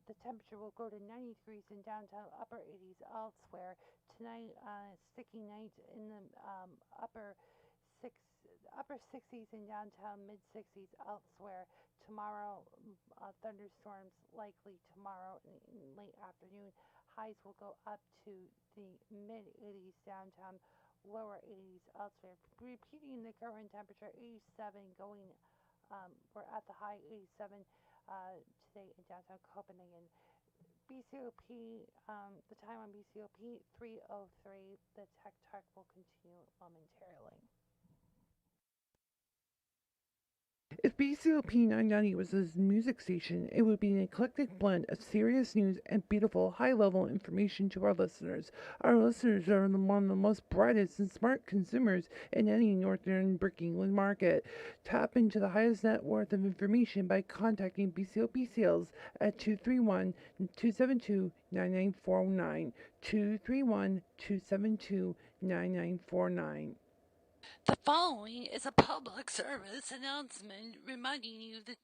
The temperature will go to 90 degrees in downtown, upper 80s elsewhere. Tonight, sticky night in the upper 60s in downtown, mid 60s elsewhere. Tomorrow, thunderstorms likely tomorrow in late afternoon. Highs will go up to the mid 80s downtown, lower 80s elsewhere. Repeating the current temperature, 87 going. We're at the high 87 today in downtown Copenhagen. BCOP, the time on BCOP 3:03. The Tech Talk will continue momentarily. If BCOP 990 was a music station, it would be an eclectic blend of serious news and beautiful, high-level information to our listeners. Our listeners are one of the most brightest and smart consumers in any northern Brick England market. Tap into the highest net worth of information by contacting BCOP Sales at 231-272-9949. 231-272-9949. The following is a public service announcement reminding you that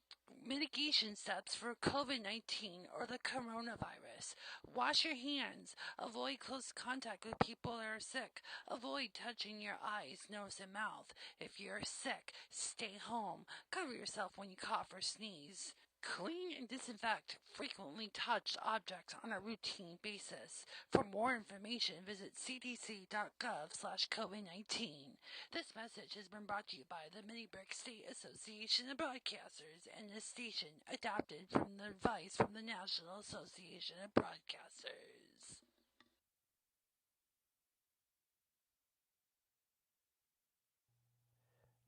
mitigation steps for COVID-19 or the coronavirus. Wash your hands. Avoid close contact with people that are sick. Avoid touching your eyes, nose, and mouth. If you're sick, stay home. Cover yourself when you cough or sneeze. Clean and disinfect frequently touched objects on a routine basis. For more information, visit cdc.gov/COVID-19. This message has been brought to you by the Mini-Brick State Association of Broadcasters and this station adapted from the advice from the National Association of Broadcasters.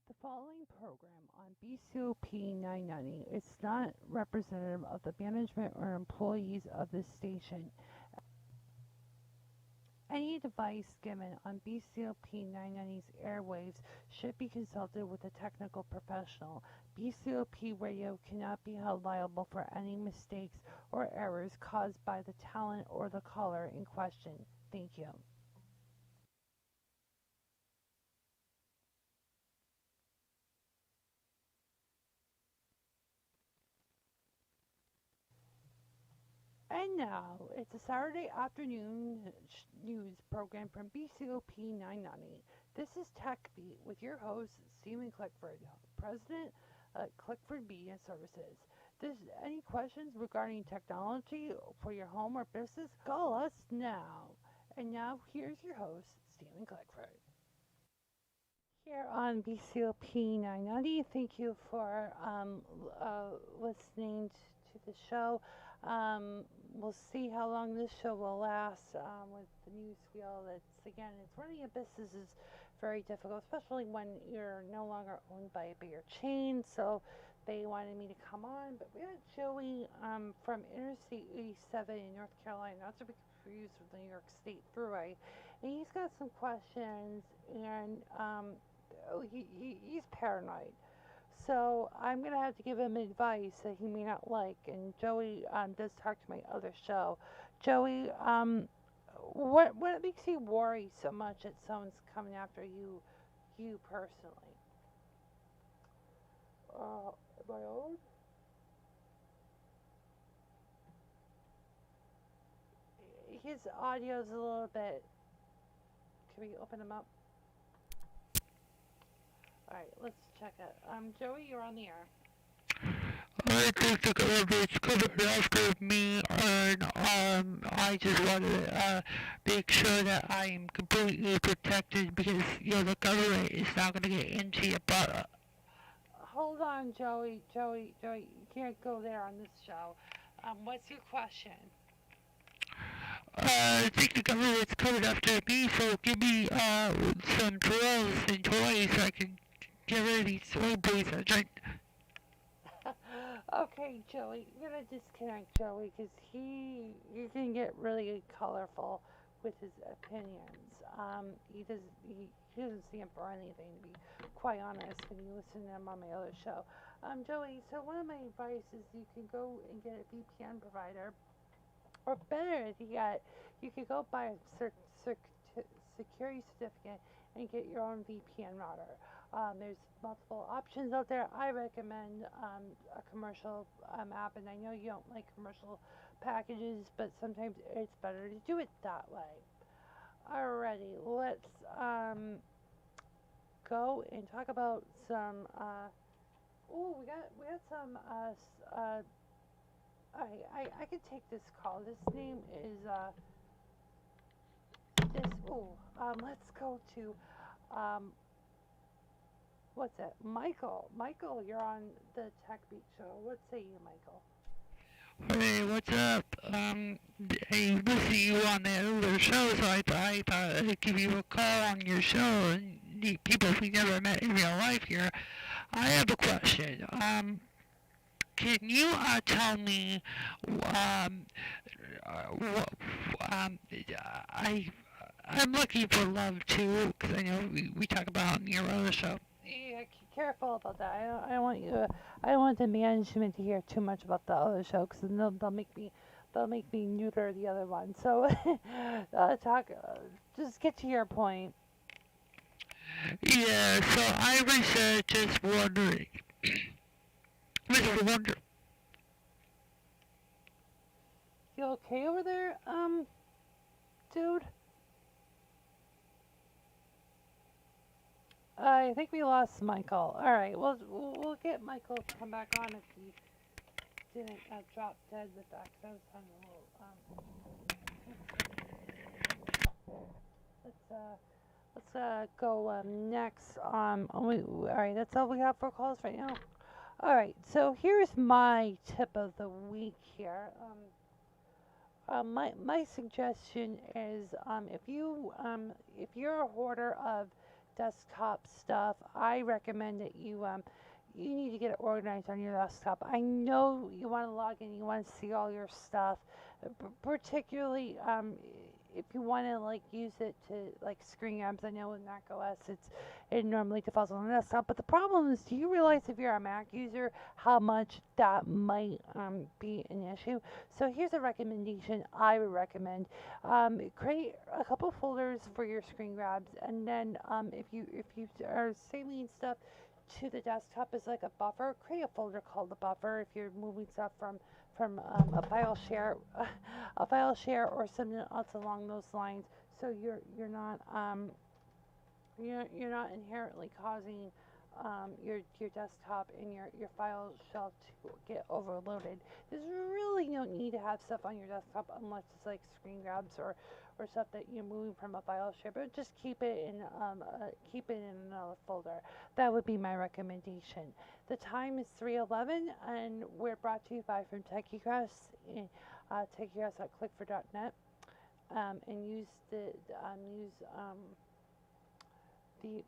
The following program on BCOP 990 is not representative of the management or employees of this station. Any device given on BCOP 990's airwaves should be consulted with a technical professional. BCOP radio cannot be held liable for any mistakes or errors caused by the talent or the caller in question. Thank you. And now, it's a Saturday afternoon news program from BCOP 990. This is TechBeat with your host, Stephen Clickford, President at Clickford Media Services. Any questions regarding technology for your home or business? Call us now. And now, here's your host, Stephen Clickford. Here on BCOP 990, thank you for listening to the show. We'll see how long this show will last with the news wheel. It's running a business is very difficult, especially when you're no longer owned by a bigger chain. So they wanted me to come on, but we got Joey from Interstate 87 in North Carolina, not to be confused with the New York State Thruway, and he's got some questions, and he's paranoid. So I'm going to have to give him advice that he may not like. And Joey does talk to my other show. Joey, what makes you worry so much that someone's coming after you personally? Am I on? His audio's a little bit... Can we open him up? Alright, let's check it. Joey, you're on the air. I think the government's coming after me, and I just want to make sure that I am completely protected because, the government is not going to get into your butt. Hold on, Joey. You can't go there on this show. What's your question? I think the government's coming after me, so give me some drills and toys so I can get rid of these soy boys. Okay, Joey, you're gonna disconnect Joey because he can get really colorful with his opinions. He doesn't stand for anything, to be quite honest, when you listen to him on my other show. Joey, so one of my advice is you can go and get a VPN provider, or better yet, you could go buy a security certificate and get your own VPN router. There's multiple options out there. I recommend a commercial app, and I know you don't like commercial packages, but sometimes it's better to do it that way. Alrighty, let's go and talk about some. We got some. I could take this call. This name is let's go to what's that? Michael, you're on the TechBeat show. What say you, Michael? Hey, what's up? I listen to you on the other show, so I thought I'd give you a call on your show and meet people we never met in real life here. I have a question. Can you tell me, um, I I'm looking for love too, because I know we talk about it in your other show. Yeah, careful about that. I don't want you. I don't want the management to hear too much about the other show, because then they'll make me neuter the other one. So, just get to your point. Yeah, so I was just wondering, was wondering. You okay over there, dude? I think we lost Michael. All right, we'll get Michael to come back on if he didn't drop dead with that. 'Cause I was having a little let's go next. All right, that's all we have for calls right now. All right, so here's my tip of the week here. My suggestion is if you're a hoarder of desktop stuff, I recommend that you need to get it organized on your desktop. I know you want to log in, you want to see all your stuff, particularly if you want to like use it to like screen grabs. I know with Mac OS it normally defaults on the desktop, but the problem is, do you realize if you're a Mac user how much that might be an issue? So here's a recommendation I would recommend. Create a couple folders for your screen grabs, and then if you are saving stuff to the desktop as like a buffer, create a folder called the buffer if you're moving stuff from a file share or something else along those lines. So you're not inherently causing your desktop and your file shelf to get overloaded. There's really no need to have stuff on your desktop unless it's like screen grabs or stuff that you're moving from a file share. But just keep it in another folder. That would be my recommendation. The time is 3:11, and we're brought to you by from TechieCrest. TechieCrest.clickfor.net, and use the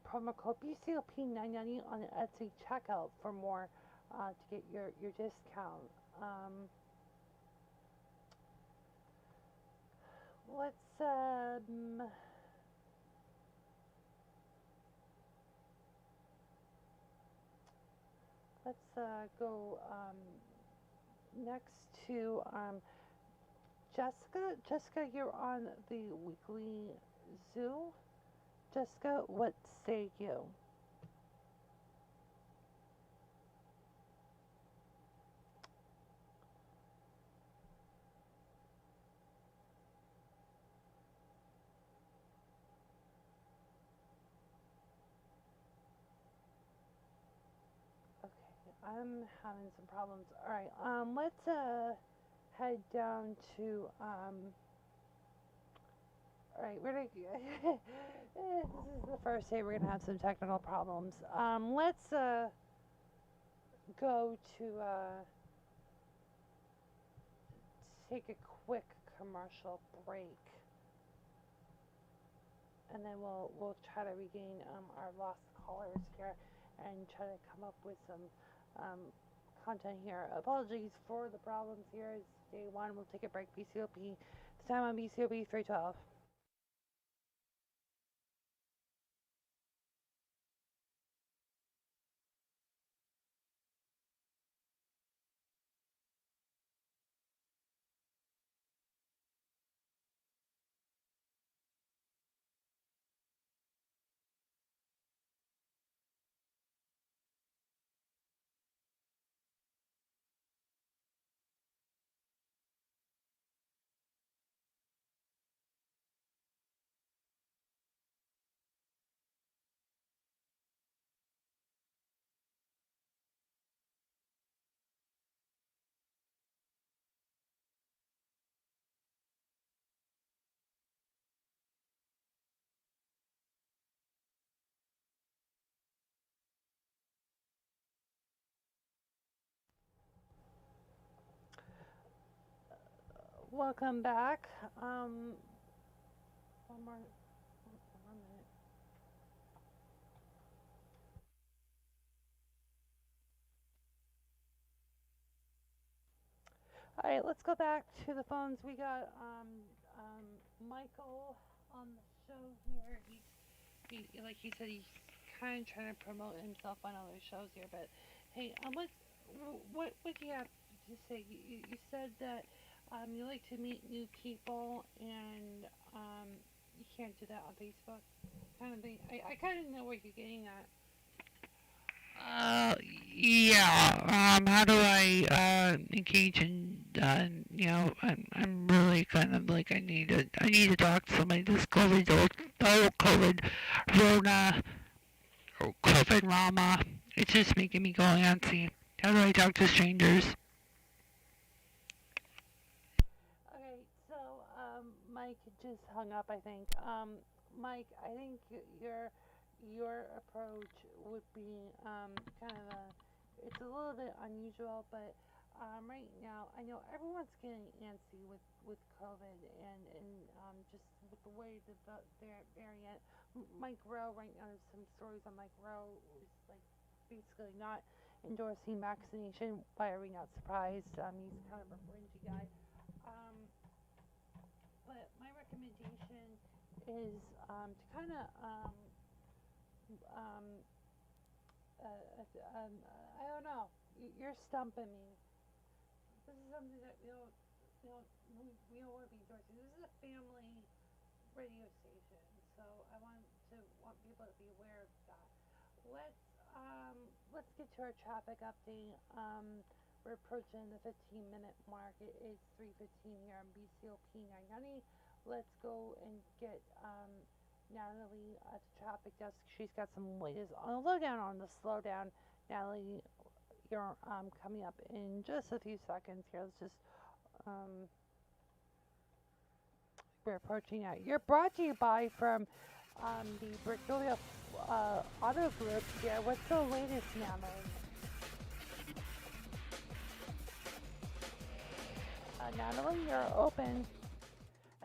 promo code BCOP990 on Etsy checkout for more to get your discount. Let's go next to Jessica. Jessica, you're on the weekly zoo. Jessica, what say you? Okay, I'm having some problems. All right, let's head down to all right, we're gonna. This is the first day we're gonna have some technical problems. Let's go to take a quick commercial break, and then we'll try to regain our lost callers here and try to come up with some content here. Apologies for the problems here. It's day one. We'll take a break. BCOP. This time on BCOP 312. Welcome back. One minute. All right, let's go back to the phones. We got Michael on the show here. Like he said, he's kind of trying to promote himself on other shows here. But hey, what do you have to say? You said that you like to meet new people, and you can't do that on Facebook, kind of thing. I kind of know what you're getting at. Uh, yeah. How do I engage in I'm really kind of like I need to talk to somebody. This COVID, COVID, Rona, or COVID Rama. It's just making me go antsy. How do I talk to strangers? Okay, so Mike just hung up, I think. Mike, I think your approach would be kind of it's a little bit unusual, but right now I know everyone's getting antsy with COVID and just with the way their variant. Mike Rowe right now, there's some stories on Mike Rowe who's like basically not endorsing vaccination. Why are we not surprised? He's kind of a fringy guy. Um, but my recommendation is to kind of um, I don't know. You're stumping me. This is something that we don't want to be endorsing. This is a family radio station, so I want people to be aware of that. Let's let's get to our traffic update. We're approaching the 15-minute mark. It is 3:15 here on BCOP 990. Let's go and get Natalie at the traffic desk. She's got some latest on the lowdown on the slowdown. Natalie, you're coming up in just a few seconds here. Let's just we're approaching that. You're brought to you by from the Brickville Auto Group here. What's the latest, Natalie? Natalie, you're open.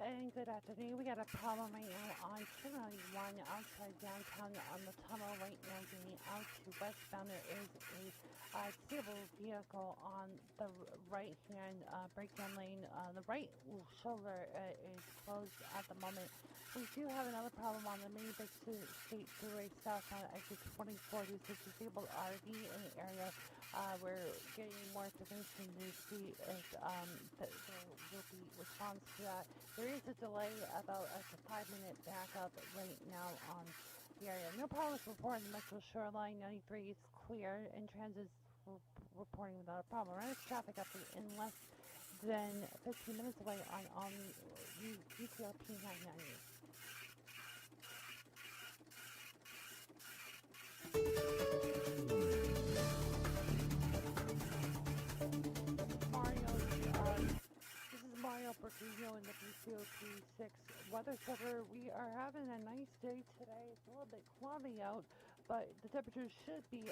And good afternoon. We got a problem right now on 291 outside downtown on the tunnel right now getting out to westbound. There is a disabled vehicle on the right hand breakdown lane. The right shoulder is closed at the moment. We do have another problem on the main big state thruway south on exit 24. There's a disabled RV in the area. We're getting more information to see if there will be response to that. There is a delay, about a 5-minute backup right now on the area. No problems reported in the Metro Shoreline. 93 is clear, and transit is reporting without a problem. Right, traffic update in less than 15 minutes away on UTLP 990. Mario Portillo in the BCOP 6 weather center. We are having a nice day today. It's a little bit cloudy out, but the temperature should be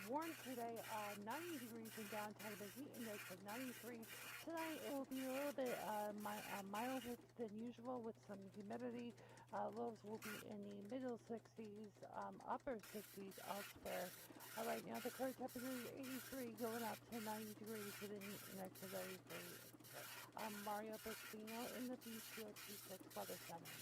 warm today. 90 degrees in downtown, the heat index of 93. Tonight it will be a little bit milder than usual with some humidity. Lows will be in the middle 60s, upper 60s elsewhere. Right now the current temperature is 83, going up to 90 degrees with a heat index of 83. Mario Bustino in the BCOP 6 Weather Center.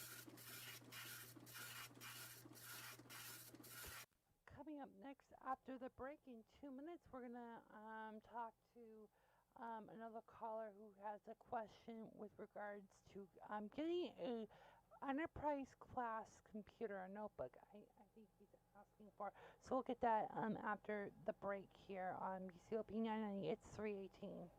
Coming up next after the break in 2 minutes, we're going to talk to another caller who has a question with regards to getting a enterprise class computer or notebook. I think he's asking for. So we'll get that after the break here on BCOP 990. It's 3:18.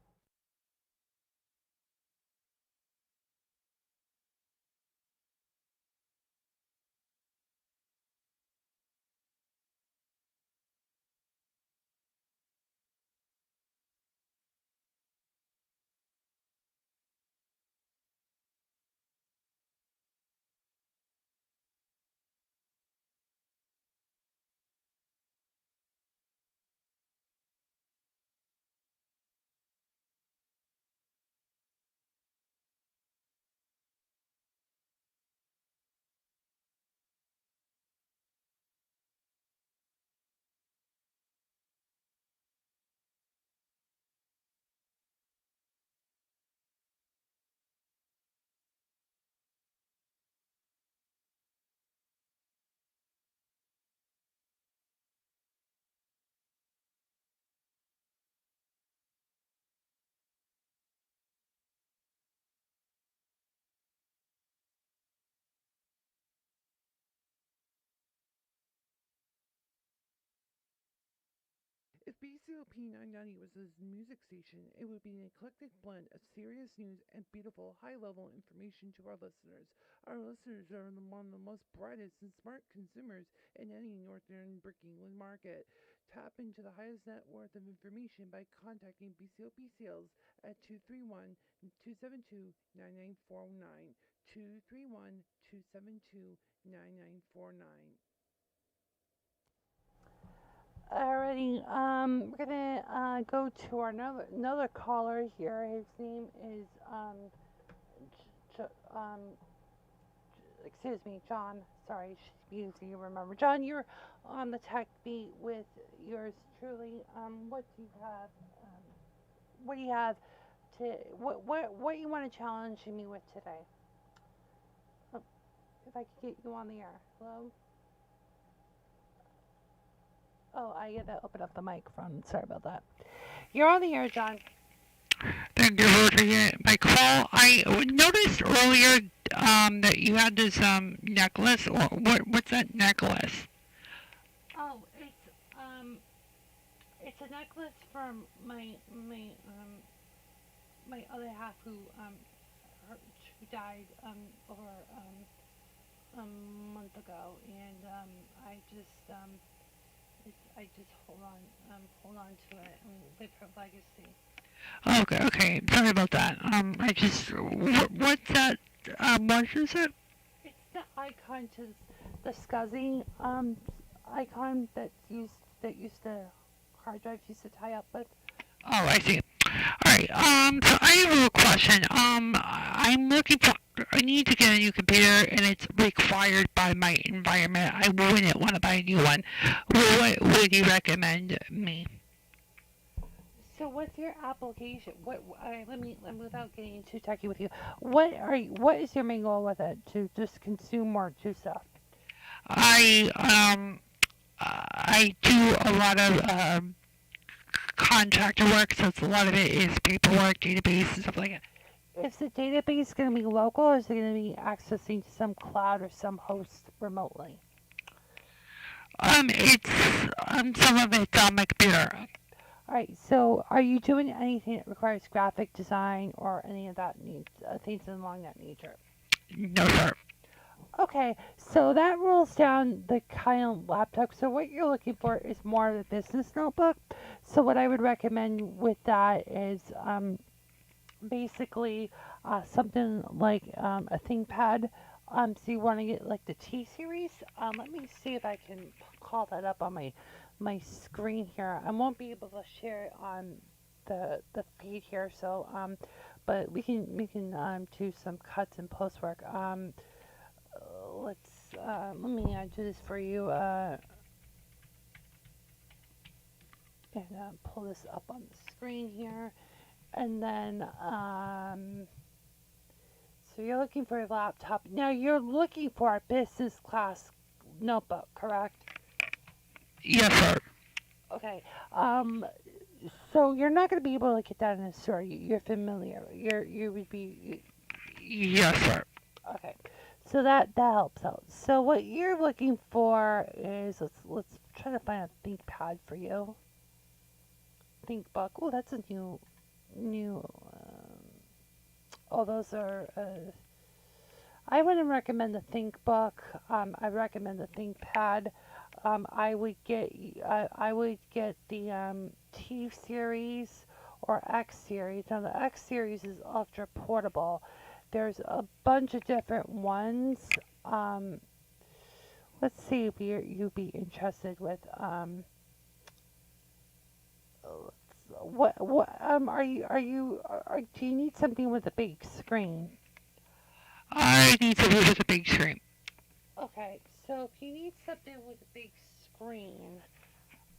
BCOP 990 was a music station. It would be an eclectic blend of serious news and beautiful, high-level information to our listeners. Our listeners are one of the most brightest and smart consumers in any northern Brick England market. Tap into the highest net worth of information by contacting BCOP Sales at 231-272-9949. 231-272-9949. Alrighty, we're gonna go to our another caller here. His name is J- J- um, excuse me, John. Sorry, should be easy to remember. John, you're on the Tech Beat with yours truly. What do you have? What do you have to? What you want to challenge me with today? Oh, if I could get you on the air. Hello. Oh, I gotta open up the microphone. Sorry about that. You're on the air, John. Thank you for taking my call. I noticed earlier that you had this necklace. Or what's that necklace? Oh, it's a necklace from my other half who who died over a month ago, and I just hold on to it and live her legacy. Okay. Sorry about that. I just what's that? What is it? It's the icon to the SCSI icon that used to hard drives used to tie up with. Oh, I see. All right. So I have a question. I'm looking for. I need to get a new computer, and it's required by my environment. I wouldn't want to buy a new one. What would you recommend me? So what's your application? Let me without getting too techy with you. What is your main goal with it? To just consume more to stuff? I do a lot of contractor work, so a lot of it is paperwork, database, and stuff like that. Is the database going to be local, or is it going to be accessing some cloud or some host remotely? It's some of it's on my computer. All right. So, are you doing anything that requires graphic design or any of that things along that nature? No, sir. Okay, so that rules down the kind of laptop. So what you're looking for is more of a business notebook. So what I would recommend with that is basically something like a ThinkPad. So you want to get like the T series. Let me see if I can call that up on my screen here. I won't be able to share it on the feed here. So but we can do some cuts and post work. Let me do this for you and pull this up on the screen here, and then so you're looking for a laptop. Now you're looking for a business class notebook, correct? Yes, sir. Okay. So you're not going to be able to get that in a store. You're familiar. You would be. Yes, sir. Okay. So that helps out. So what you're looking for is let's try to find a ThinkPad for you. ThinkBook. Oh, that's a new. Those are. I wouldn't recommend the ThinkBook. I recommend the ThinkPad. I would get the T series or X series. Now the X series is ultra portable. There's a bunch of different ones. Let's see if you'd be interested with. Do you need something with a big screen? I need something with a big screen. Okay, so if you need something with a big screen,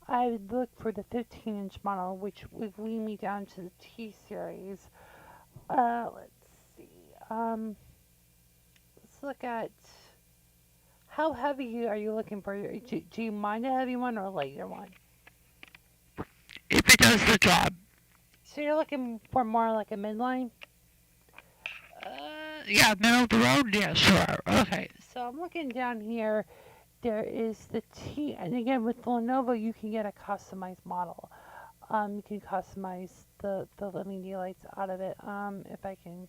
I would look for the 15-inch model, which would lead me down to the T series. Let's see. Let's look at how heavy are you looking for? Do you mind a heavy one or a lighter one? If it does the job. So you're looking for more like a midline? Yeah, middle of the road? Yeah, sure. Okay. So I'm looking down here. There is the T, and again with Lenovo, you can get a customized model. You can customize the living daylights out of it. If I can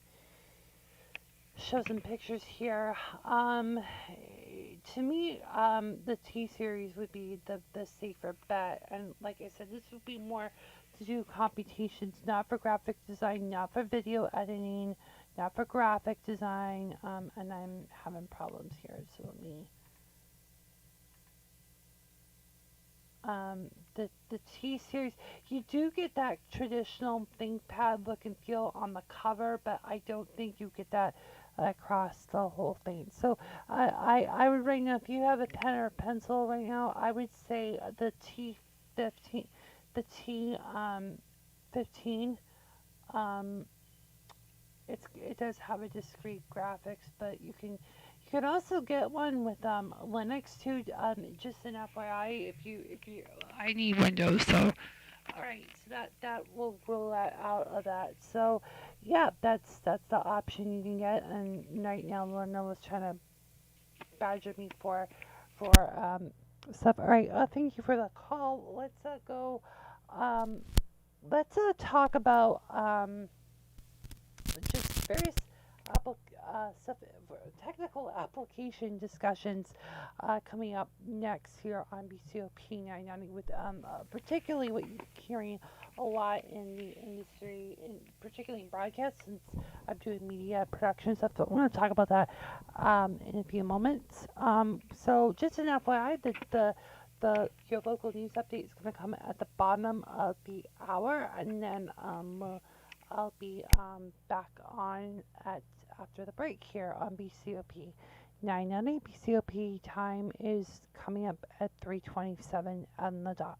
show some pictures here. To me, the T series would be the safer bet. And like I said, this would be more to do computations, not for graphic design, not for video editing, not for graphic design. And I'm having problems here, so let me. The T series, you do get that traditional ThinkPad look and feel on the cover, but I don't think you get that across the whole thing. So I would right now, if you have a pen or a pencil right now, I would say the T15, the T 15. Um, it does have a discrete graphics, but you can also get one with Linux too. Just an FYI, if you I need Windows, so all right, so that will rule that out of that. So yeah, that's the option you can get. And right now, Lorna was trying to badger me for stuff. All right, thank you for the call. Let's go. Um, let's talk about just various stuff, technical application discussions coming up next here on BCOP 990 with particularly what you're hearing a lot in the industry, particularly in broadcast, since I'm doing media production stuff. So I want to talk about that in a few moments. So just an FYI, your local news update is going to come at the bottom of the hour, and then I'll be back on at after the break here on BCOP 990. BCOP time is coming up at 3:27 on the dot.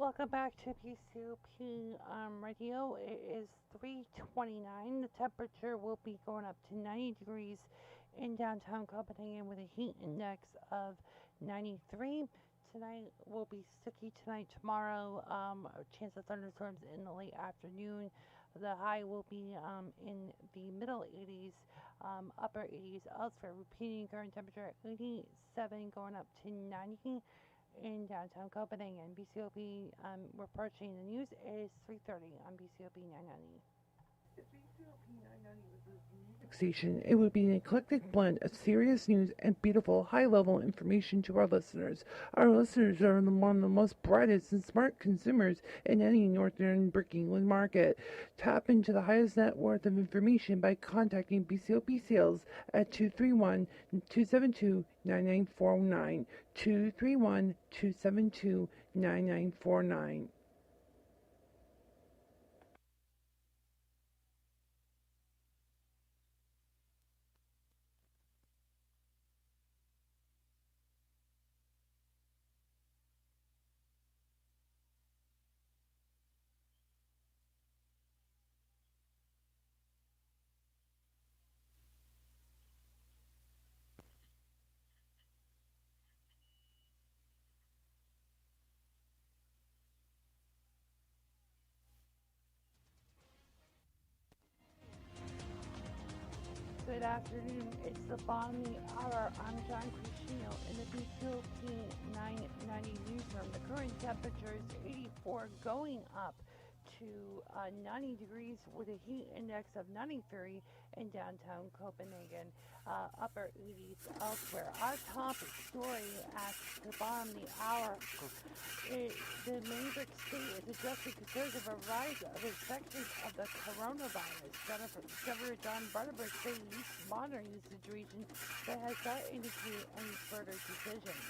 Welcome back to BCOP Radio. It is 3:29. The temperature will be going up to 90 degrees in downtown Copenhagen with a heat index of 93. Tonight will be sticky tonight, tomorrow. Chance of thunderstorms in the late afternoon. The high will be in the middle 80s, upper 80s elsewhere. Repeating current temperature at 87 going up to 90 in downtown Copenhagen. BCOP reporting the news. It is 3:30 on BCOP 990. Station, it would be an eclectic blend of serious news and beautiful high-level information to our listeners. Our listeners are one of the most brightest and smart consumers in any northern Brick England market. Tap into the highest net worth of information by contacting BCOP Sales at 231-272-9949, 231-272-9949. Good afternoon. It's the bottom of the hour. I'm John Crescino in the BCOP 990 newsroom. The current temperature is 84, going up to 90 degrees with a heat index of 93 in downtown Copenhagen, upper 80s elsewhere. Our top story at the bottom of the hour, the Mainbrick State is addressing concerns of a rise of infections of the coronavirus. Governor John Barnabas said he's monitoring the situation but has not indicated any further decisions.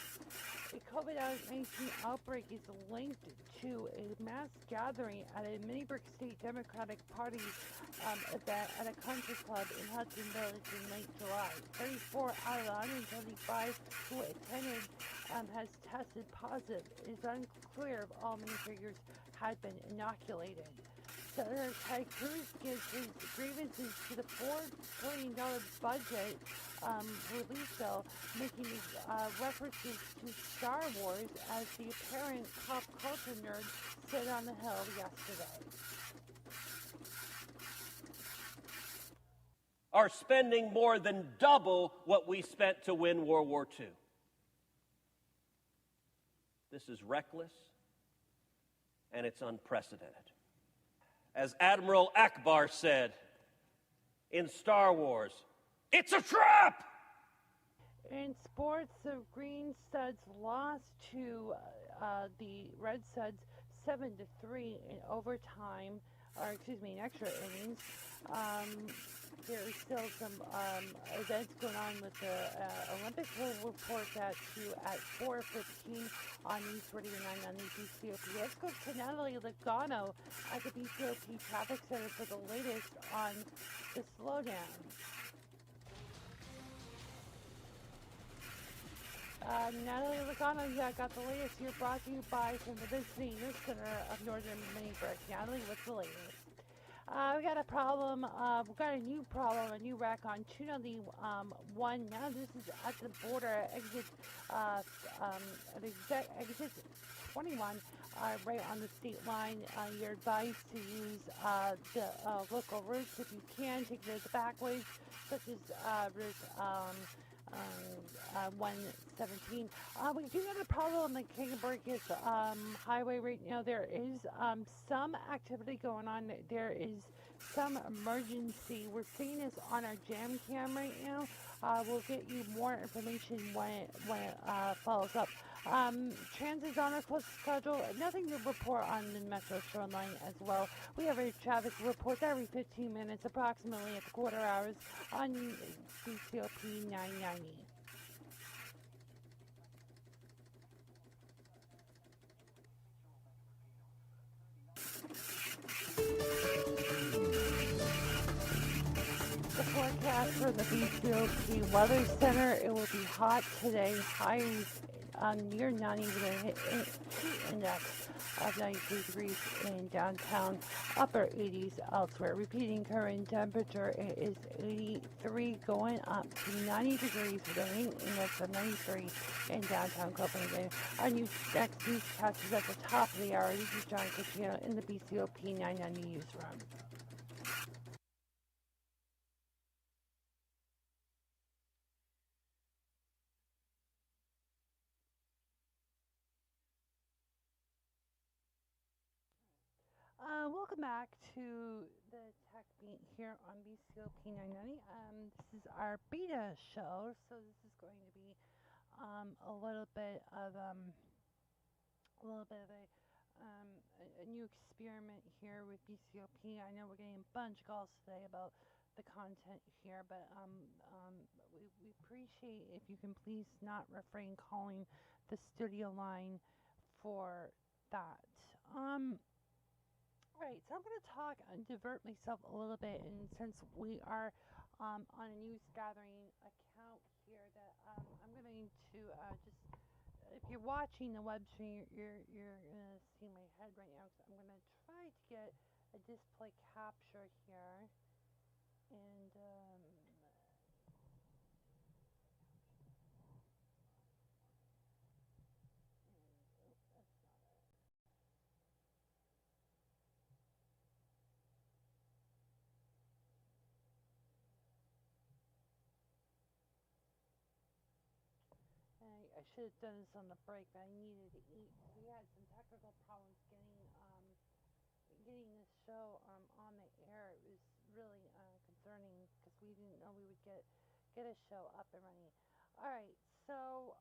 A COVID-19 outbreak is linked to a mass gathering at a Mainbrick State Democratic Party event at a country club in Hudson Village in late July. 34 out of the 125 who attended has tested positive. It is unclear if all many figures had been inoculated. Senator Ted Cruz gives his grievances to the $4 trillion budget relief bill, making references to Star Wars as the apparent pop culture nerd said on the Hill yesterday. Are spending more than double what we spent to win World War II. This is reckless, and it's unprecedented. As Admiral Akbar said in Star Wars, it's a trap! In sports, the Green Studs lost to the Red Studs 7-3 in overtime, in extra innings. There's still some events going on with the Olympics. We'll report that to you at 4:15 on News Radio 990 BCOP. Let's go to Natalie Logano at the BCOP Traffic Center for the latest on the slowdown. Natalie Logano, got the latest here, brought to you by from the Visiting News Center of Northern Mainbrick. Natalie, what's the latest? We got a problem. We've got a new problem, a new wreck on 291. Now this is at the border, exit 21, right on the state line. You're advised to use the local routes if you can. Take the back ways, such as Route 117. We do have a problem on the King-Burgess highway right now. There is some activity going on. There is some emergency. We're seeing this on our jam cam right now. We'll get you more information when it follows up. Transit's on our close schedule. Nothing to report on the Metro Shoreline as well. We have a traffic report every 15 minutes, approximately at the quarter hours on BCOP 990. The forecast for the BCOP Weather Center, it will be hot today, highs near 90 with a heat index of 93 degrees in downtown, upper 80s elsewhere. Repeating current temperature, it is 83 going up to 90 degrees with a heat index of 93 in downtown Copenhagen. Our next newscast is at the top of the hour. This is John Cucino in the BCOP 990 newsroom. Welcome back to the TechBeat here on BCOP 990. This is our beta show, so this is going to be a little bit of a new experiment here with BCOP. I know we're getting a bunch of calls today about the content here, but we appreciate if you can please not refrain calling the studio line for that. Right, so I'm going to talk and divert myself a little bit, and since we are on a news gathering account here, that I'm going to just, if you're watching the web stream, you're going to see my head right now. So I'm going to try to get a display capture here, and I should have done this on the break, but I needed to eat. We had some technical problems getting this show on the air. It was really concerning because we didn't know we would get a show up and running. All right, so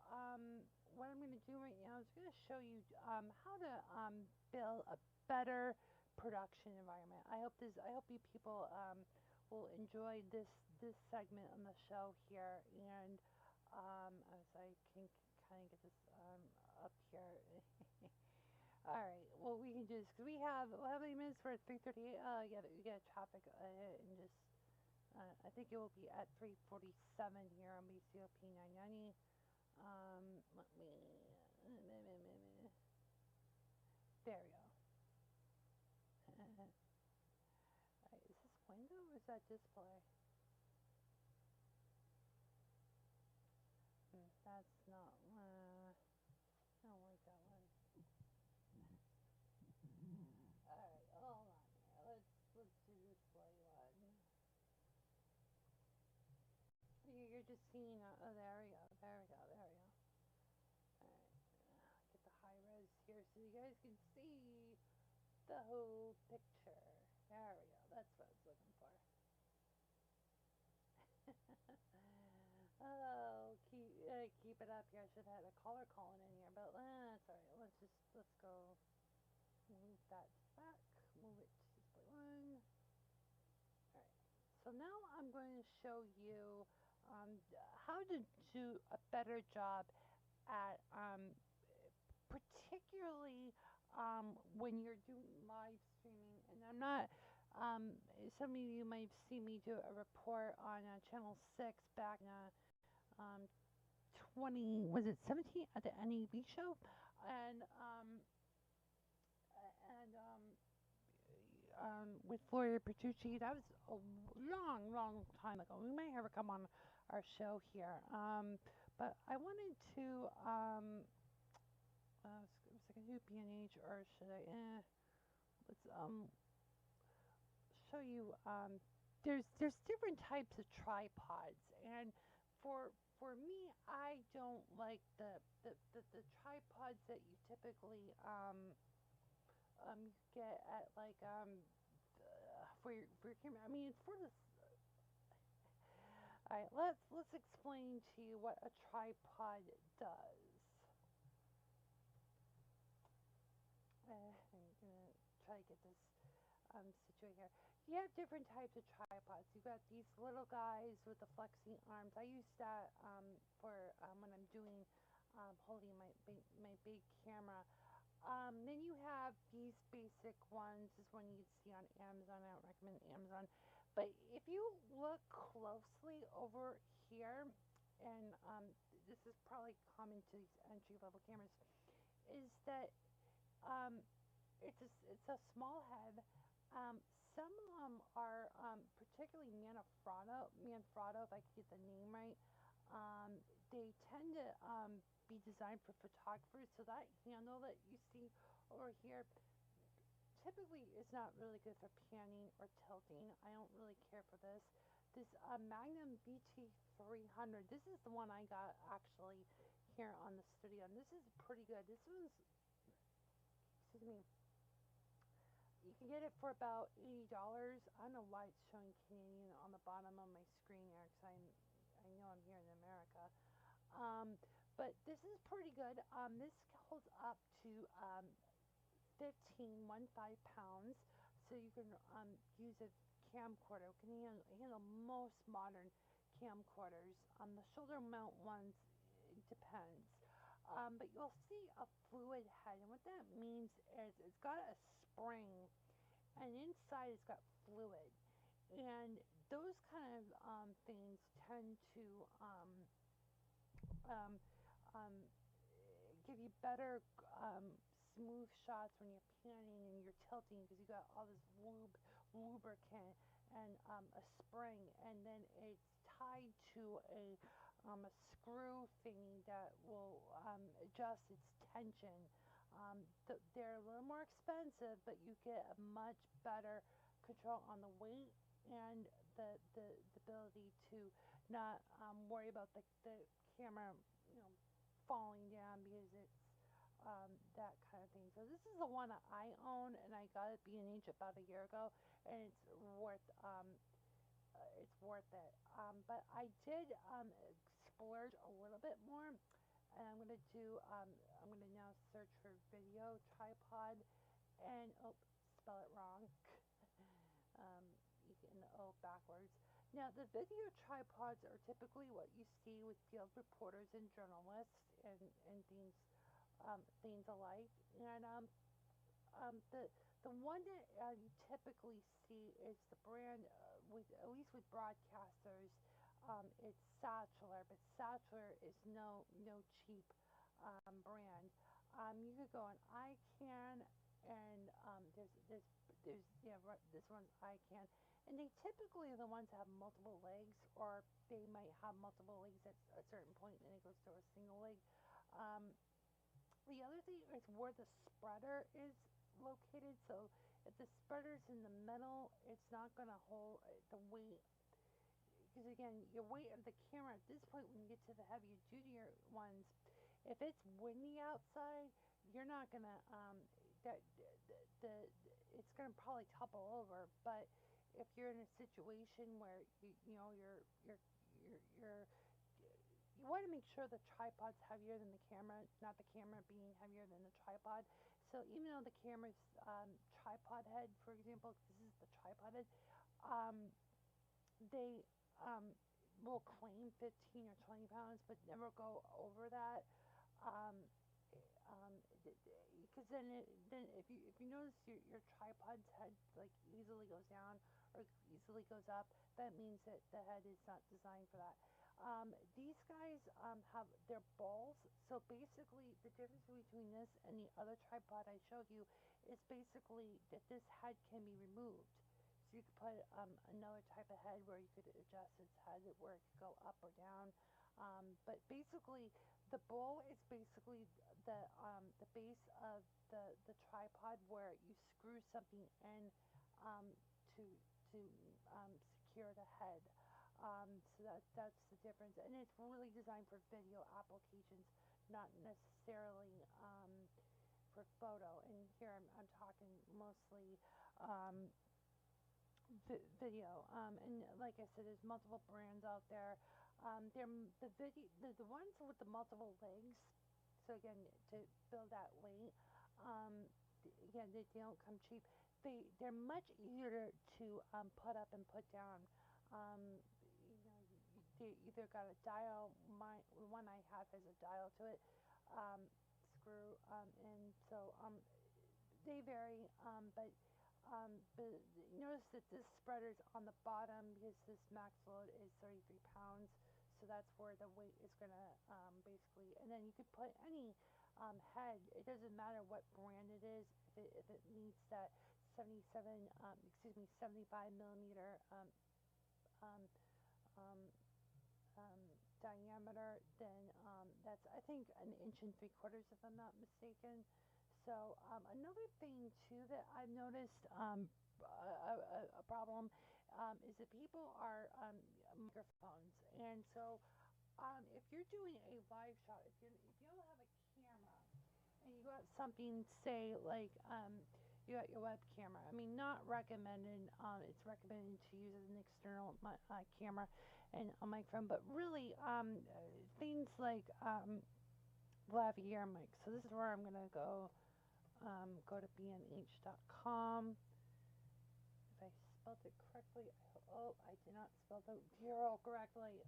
what I'm going to do right now is going to show you how to build a better production environment. I hope you people will enjoy this segment on the show here, and as I can kind of get this up here. All right. Well, we can just we have how many minutes for 3:38? Yeah, we got traffic and just I think it will be at 3:47 here on BCOP 990. Let me. There we go. All right, is this window or is that display? That's not. I don't like that one. All right, hold on here. Let's do display one. You're just seeing. Oh, there we go. There we go. There we go. All right, get the high res here so you guys can see the whole picture. There we go. That's what I was looking for. Oh, keep it up here. I should have had a caller calling in here, but that's all right. Let's go move that back. Move it to display one. All right. So now I'm going to show you how to do a better job at particularly when you're doing live streaming. And I'm not. Some of you might have seen me do a report on Channel 6 back in 20, was it 17 at the NEB show? And with Floria Petrucci, that was a long time ago. We may have her come on our show here. But I wanted to, was I going to do PNH or should I, let's show you, there's different types of tripods, and for me, I don't like the tripods that you typically get at like for your camera. I mean, it's for this. All right, let's explain to you what a tripod does. I'm gonna try to get this situated here. You have different types of tripods. You've got these little guys with the flexing arms. I use that for when I'm doing holding my big camera. Then you have these basic ones. This one you'd see on Amazon. I don't recommend Amazon. But if you look closely over here, and this is probably common to these entry level cameras, is that it's a small head. Um, some of them are particularly Manfrotto, if I could get the name right. Um, they tend to be designed for photographers. So that handle that you see over here typically is not really good for panning or tilting. I don't really care for this. This Magnum BT300, this is the one I got actually here on the studio, and this is pretty good. This one's, excuse me, you can get it for about $80. I don't know why it's showing Canadian on the bottom of my screen here, because I know I'm here in America. Um, but this is pretty good. This holds up to 15 pounds, so you can use a camcorder. It can handle most modern camcorders. The shoulder mount ones, it depends. But you'll see a fluid head, and what that means is it's got a spring, and inside it's got fluid, and those kind of things tend to um, um, give you better smooth shots when you're panning and you're tilting, because you got all this lubricant and a spring, and then it's tied to a screw thingy that will adjust its tension. They're a little more expensive, but you get a much better control on the weight and the ability to not worry about the camera, you know, falling down, because it's that kind of thing. So this is the one that I own, and I got it B&H about a year ago, and it's worth it. But I did splurge a little bit more, and I'm gonna now search for video tripod, and oh, spell it wrong. um, you get the O backwards. Now, the video tripods are typically what you see with field reporters and journalists and things alike. And the one that you typically see is the brand with, at least with broadcasters, it's Satchler, but Satchler is no cheap brand. You could go on iCan, and there's yeah, this one's iCan, and they typically are the ones that have multiple legs, or they might have multiple legs at a certain point, and it goes to a single leg. Um, the other thing is where the spreader is located. So if the spreader's in the middle, it's not going to hold the weight. Because again, your weight of the camera at this point, when you get to the heavier duty ones, if it's windy outside, you're not gonna that it's gonna probably topple over. But if you're in a situation where you know you're you want to make sure the tripod's heavier than the camera, not the camera being heavier than the tripod. So even though the camera's tripod head, for example, this is the tripod head, um, they will claim 15 or 20 pounds, but never go over that. Um, because then if you notice your tripod's head like easily goes down or easily goes up, that means that the head is not designed for that. These guys have their balls. So basically, the difference between this and the other tripod I showed you is basically that this head can be removed. So you could put another type of head where you could adjust its head where it could go up or down. But basically, the ball is basically the base of the tripod where you screw something in um, to to secure the head. So that's the difference, and it's really designed for video applications, not necessarily for photo. And here I'm talking mostly um, video. And like I said, there's multiple brands out there. They're the ones with the multiple legs. So again, to build that weight, um, again, they don't come cheap. They're much easier to put up and put down. You know, they either got a dial. The one I have has a dial to it, screw, and so they vary. But notice that this spreader's on the bottom because this max load is 33 pounds. So that's where the weight is going to basically, and then you could put any head. It doesn't matter what brand it is. If it meets that 75 millimeter um, um, um, diameter, then that's, I think, an inch and 3/4, if I'm not mistaken. So another thing too that I've noticed, a problem, is that people are microphones, and so if you're doing a live shot, if you don't have a camera and you got something, say like you got your web camera. I mean, not recommended. It's recommended to use an external camera and a microphone, but really things like lavalier mics. So this is where I'm gonna go. Go to bmh.com. If I spelled it correctly, oh, I did not spell the URL correctly.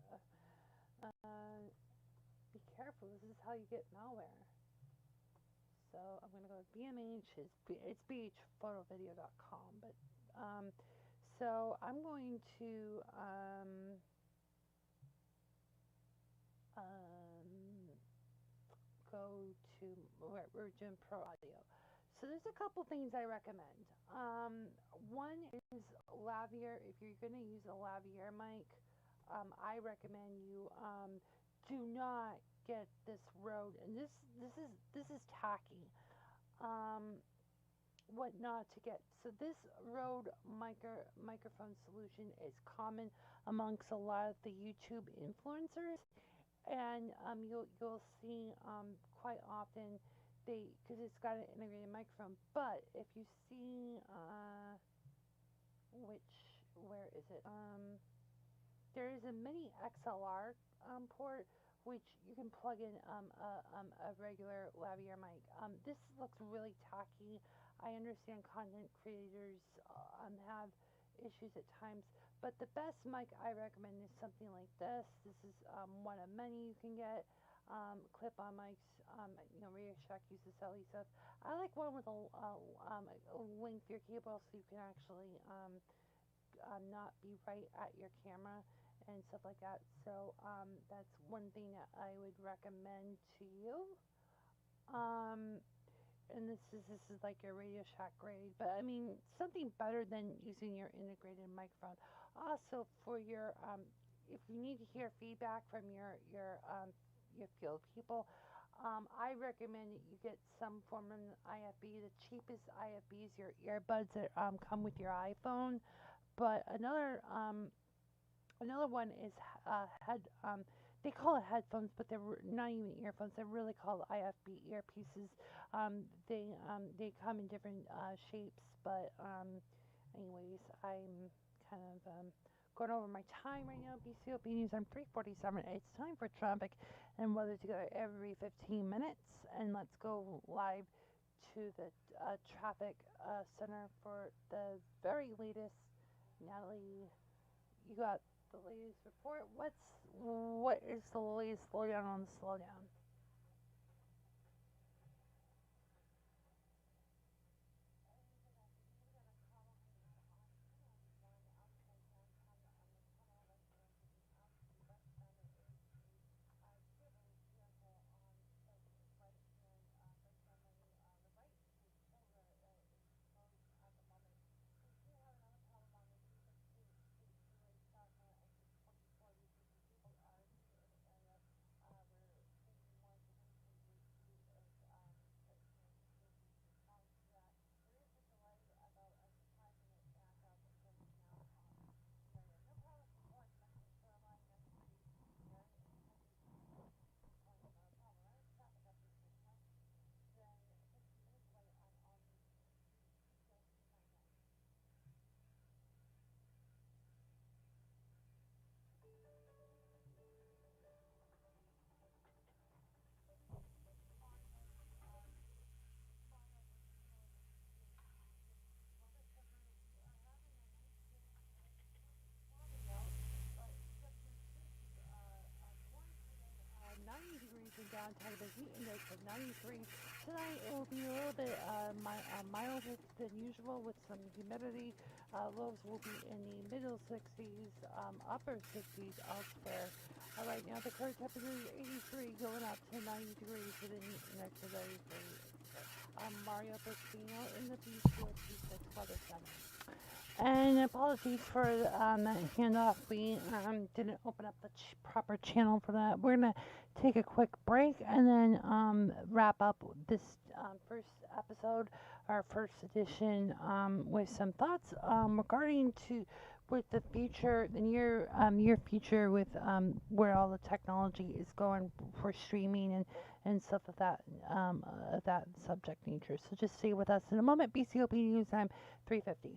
Be careful. This is how you get malware. So I'm gonna go to BMH. It's bhphotovideo.com, but so I'm going to go to we're doing Pro Audio. So there's a couple things I recommend. One is lavalier. If you're gonna use a lavalier mic, I recommend you do not get this Rode, and this is tacky. Um, what not to get. So this Rode microphone solution is common amongst a lot of the YouTube influencers, and you'll see quite often because it's got an integrated microphone. But if you see where is it? There is a mini XLR port which you can plug in a regular lavalier mic. This looks really tacky. I understand content creators have issues at times, but the best mic I recommend is something like this. This is one of many you can get. Clip-on mics, Radio Shack uses LE stuff. I like one with a lengthier cable so you can actually not be right at your camera and stuff like that. So that's one thing that I would recommend to you. And this is like your Radio Shack grade, but I mean something better than using your integrated microphone. Also, for your if you need to hear feedback from your field people, I recommend that you get some form of IFB. The cheapest IFBs, your earbuds that come with your iPhone. But another one is head. They call it headphones, but they're not even earphones. They're really called IFB earpieces. They come in different shapes, but anyways, I'm kind of going over my time right now. BCOP News. I'm 3:47. It's time for traffic and weather together every 15 minutes, and let's go live to the traffic center for the very latest. Natalie, you got the latest report. What is the latest slowdown on the slowdown? downtime, heat index of 93. Tonight it will be a little bit milder than usual with some humidity. Lows will be in the middle 60s, upper 60s elsewhere. Right now the current temperature is 83, going up to 90 degrees with a heat index of 93. I'm Mario Bustino in the BCOP 6 Weather Center. And apologies for that handoff. We didn't open up the proper channel for that. We're going to take a quick break and then wrap up this first episode, our first edition, with some thoughts regarding to with the future, the near future with where all the technology is going for streaming and stuff of that subject nature. So just stay with us in a moment. BCOP News Time 3:50.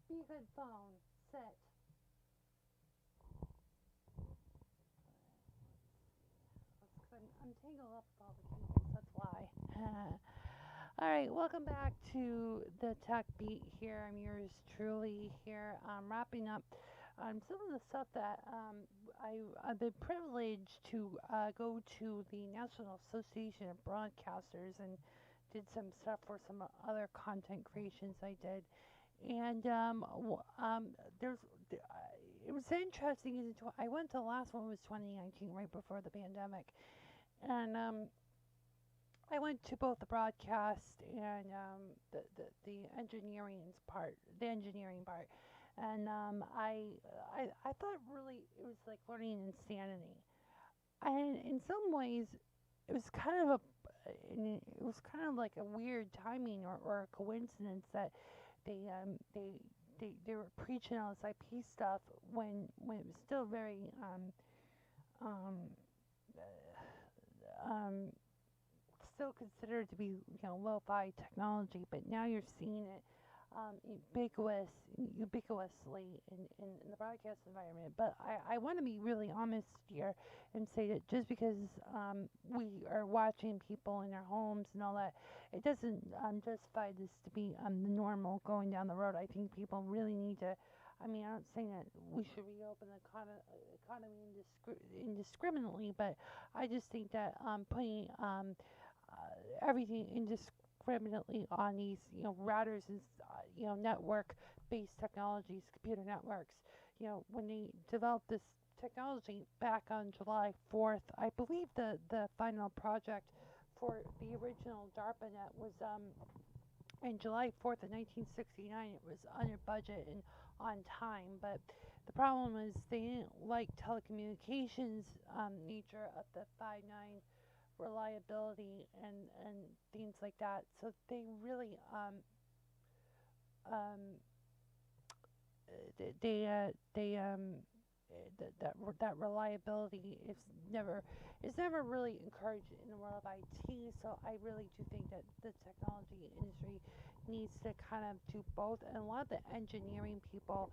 Be a good phone. Sit. I'm tangled up with all the cables. That's why. All right, welcome back to the TechBeat here. I'm yours truly here. Wrapping up some of the stuff that I've been privileged to go to the National Association of Broadcasters and did some stuff for some other content creations I did. And there's it was interesting. I went to the last one was 2019, right before the pandemic, and I went to both the broadcast and the engineering part, and I thought really it was like learning insanity, and in some ways it was kind of like a weird timing or a coincidence that they they were preaching all this IP stuff when it was still very um, um, still considered to be lo-fi technology, but now you're seeing it ubiquitously in the broadcast environment. But I want to be really honest here and say that just because we are watching people in their homes and all that, it doesn't justify this to be the normal going down the road. I think people really need to. I mean, I'm not saying that we should reopen the economy indiscriminately, but I just think that putting everything indiscriminately on these routers and network-based technologies, computer networks. When they developed this technology back on July 4th, I believe the final project for the original DARPANet was in July 4th of 1969. It was under budget and on time, but The problem is they didn't like telecommunications nature of the 5.9 reliability and things like that. So they really um, that reliability is never really encouraged in the world of IT. So I really do think that the technology industry needs to kind of do both. And a lot of the engineering people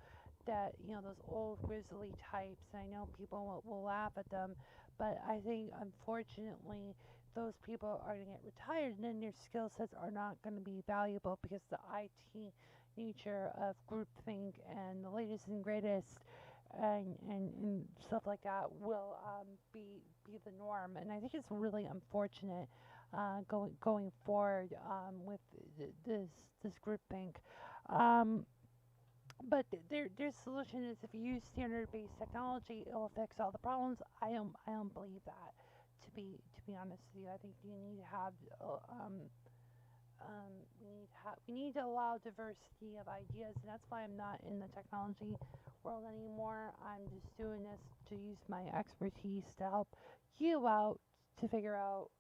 that those old grizzly types. I know people will laugh at them, but I think unfortunately those people are going to get retired, and then their skill sets are not going to be valuable because the IT nature of groupthink and the latest and greatest and stuff like that will be the norm. And I think it's really unfortunate going forward with this groupthink. Um, their solution is if you use standard-based technology, it will fix all the problems. I don't believe that. To be honest with you, I think you need to have we need to allow diversity of ideas, and that's why I'm not in the technology world anymore. I'm just doing this to use my expertise to help you out to figure out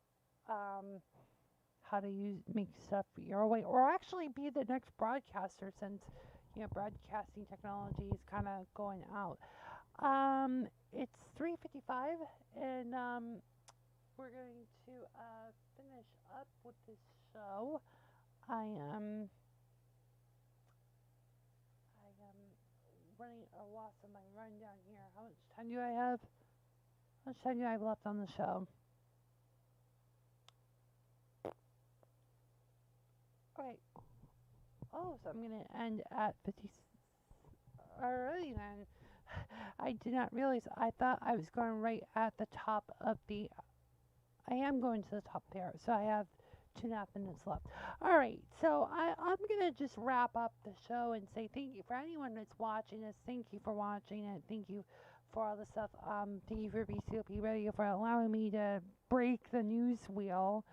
how to make stuff your way, or actually be the next broadcaster, since broadcasting technology is kind of going out. It's 3:55, and we're going to finish up with this show. I am running a loss on my rundown here. How much time do I have? How much time do I have left on the show? Okay. Oh, so I'm gonna end at 50. Alrighty then. I did not realize. I thought I was going right at the top of the. I am going to the top there, so I have 2.5 minutes left. All right, so I'm gonna just wrap up the show and say thank you for anyone that's watching this. Thank you for watching it. Thank you for all the stuff. Thank you for BCOP Radio for allowing me to break the news wheel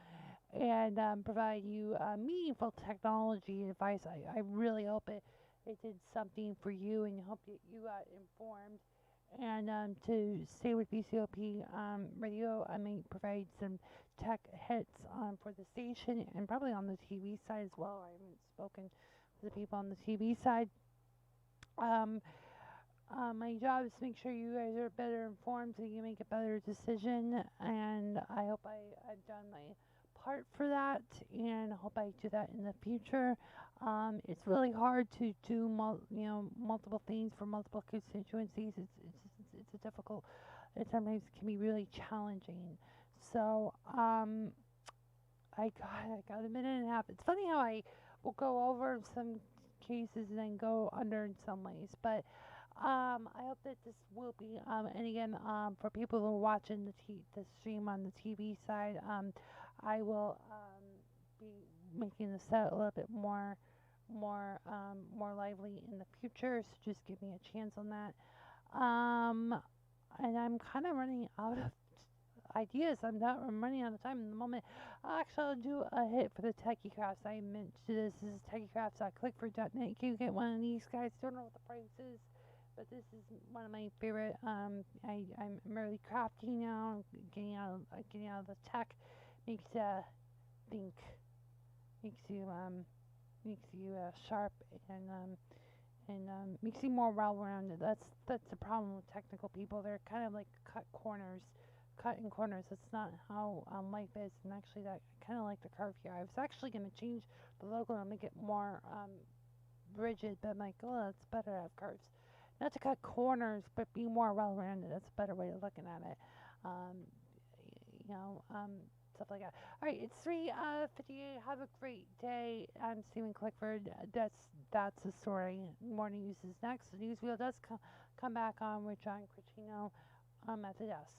and provide you meaningful technology advice. I really hope it did something for you and hope that you got informed. And to stay with BCOP Radio, I may provide some tech hits for the station and probably on the TV side as well. I haven't spoken to the people on the TV side. My job is to make sure you guys are better informed so you can make a better decision, and I hope I've done my part for that, and I hope I do that in the future. It's really hard to do multiple things for multiple constituencies. It's a difficult. It sometimes can be really challenging. So I got a minute and a half. It's funny how I will go over some cases and then go under in some ways, but I hope that this will be, and again, for people who are watching the stream on the TV side, I will be making the set a little bit more lively in the future. So just give me a chance on that. And I'm kind of running out of ideas. I'm running out of time in the moment. Actually, I'll do a hit for the Techie Crafts. I meant to do this. This is techiecrafts.clickfor.net. Can you get one of these guys? Don't know what the price is, but this is one of my favorite. I'm really crafting now, getting out of the tech. Makes you think, makes you sharp, and makes you more well-rounded. That's the problem with technical people. They're kind of like cutting corners. That's not how life is. And actually, that I kind of like the curve here. I was actually going to change the logo and make it more rigid, but I'm like, oh, that's better to have curves. Not to cut corners, but be more well-rounded. That's a better way of looking at it. Stuff like that. All right, it's 3:58. Have a great day. I'm Stephen Clickford. That's the story. More news is next. The news wheel does come back on with John Cricino at the desk.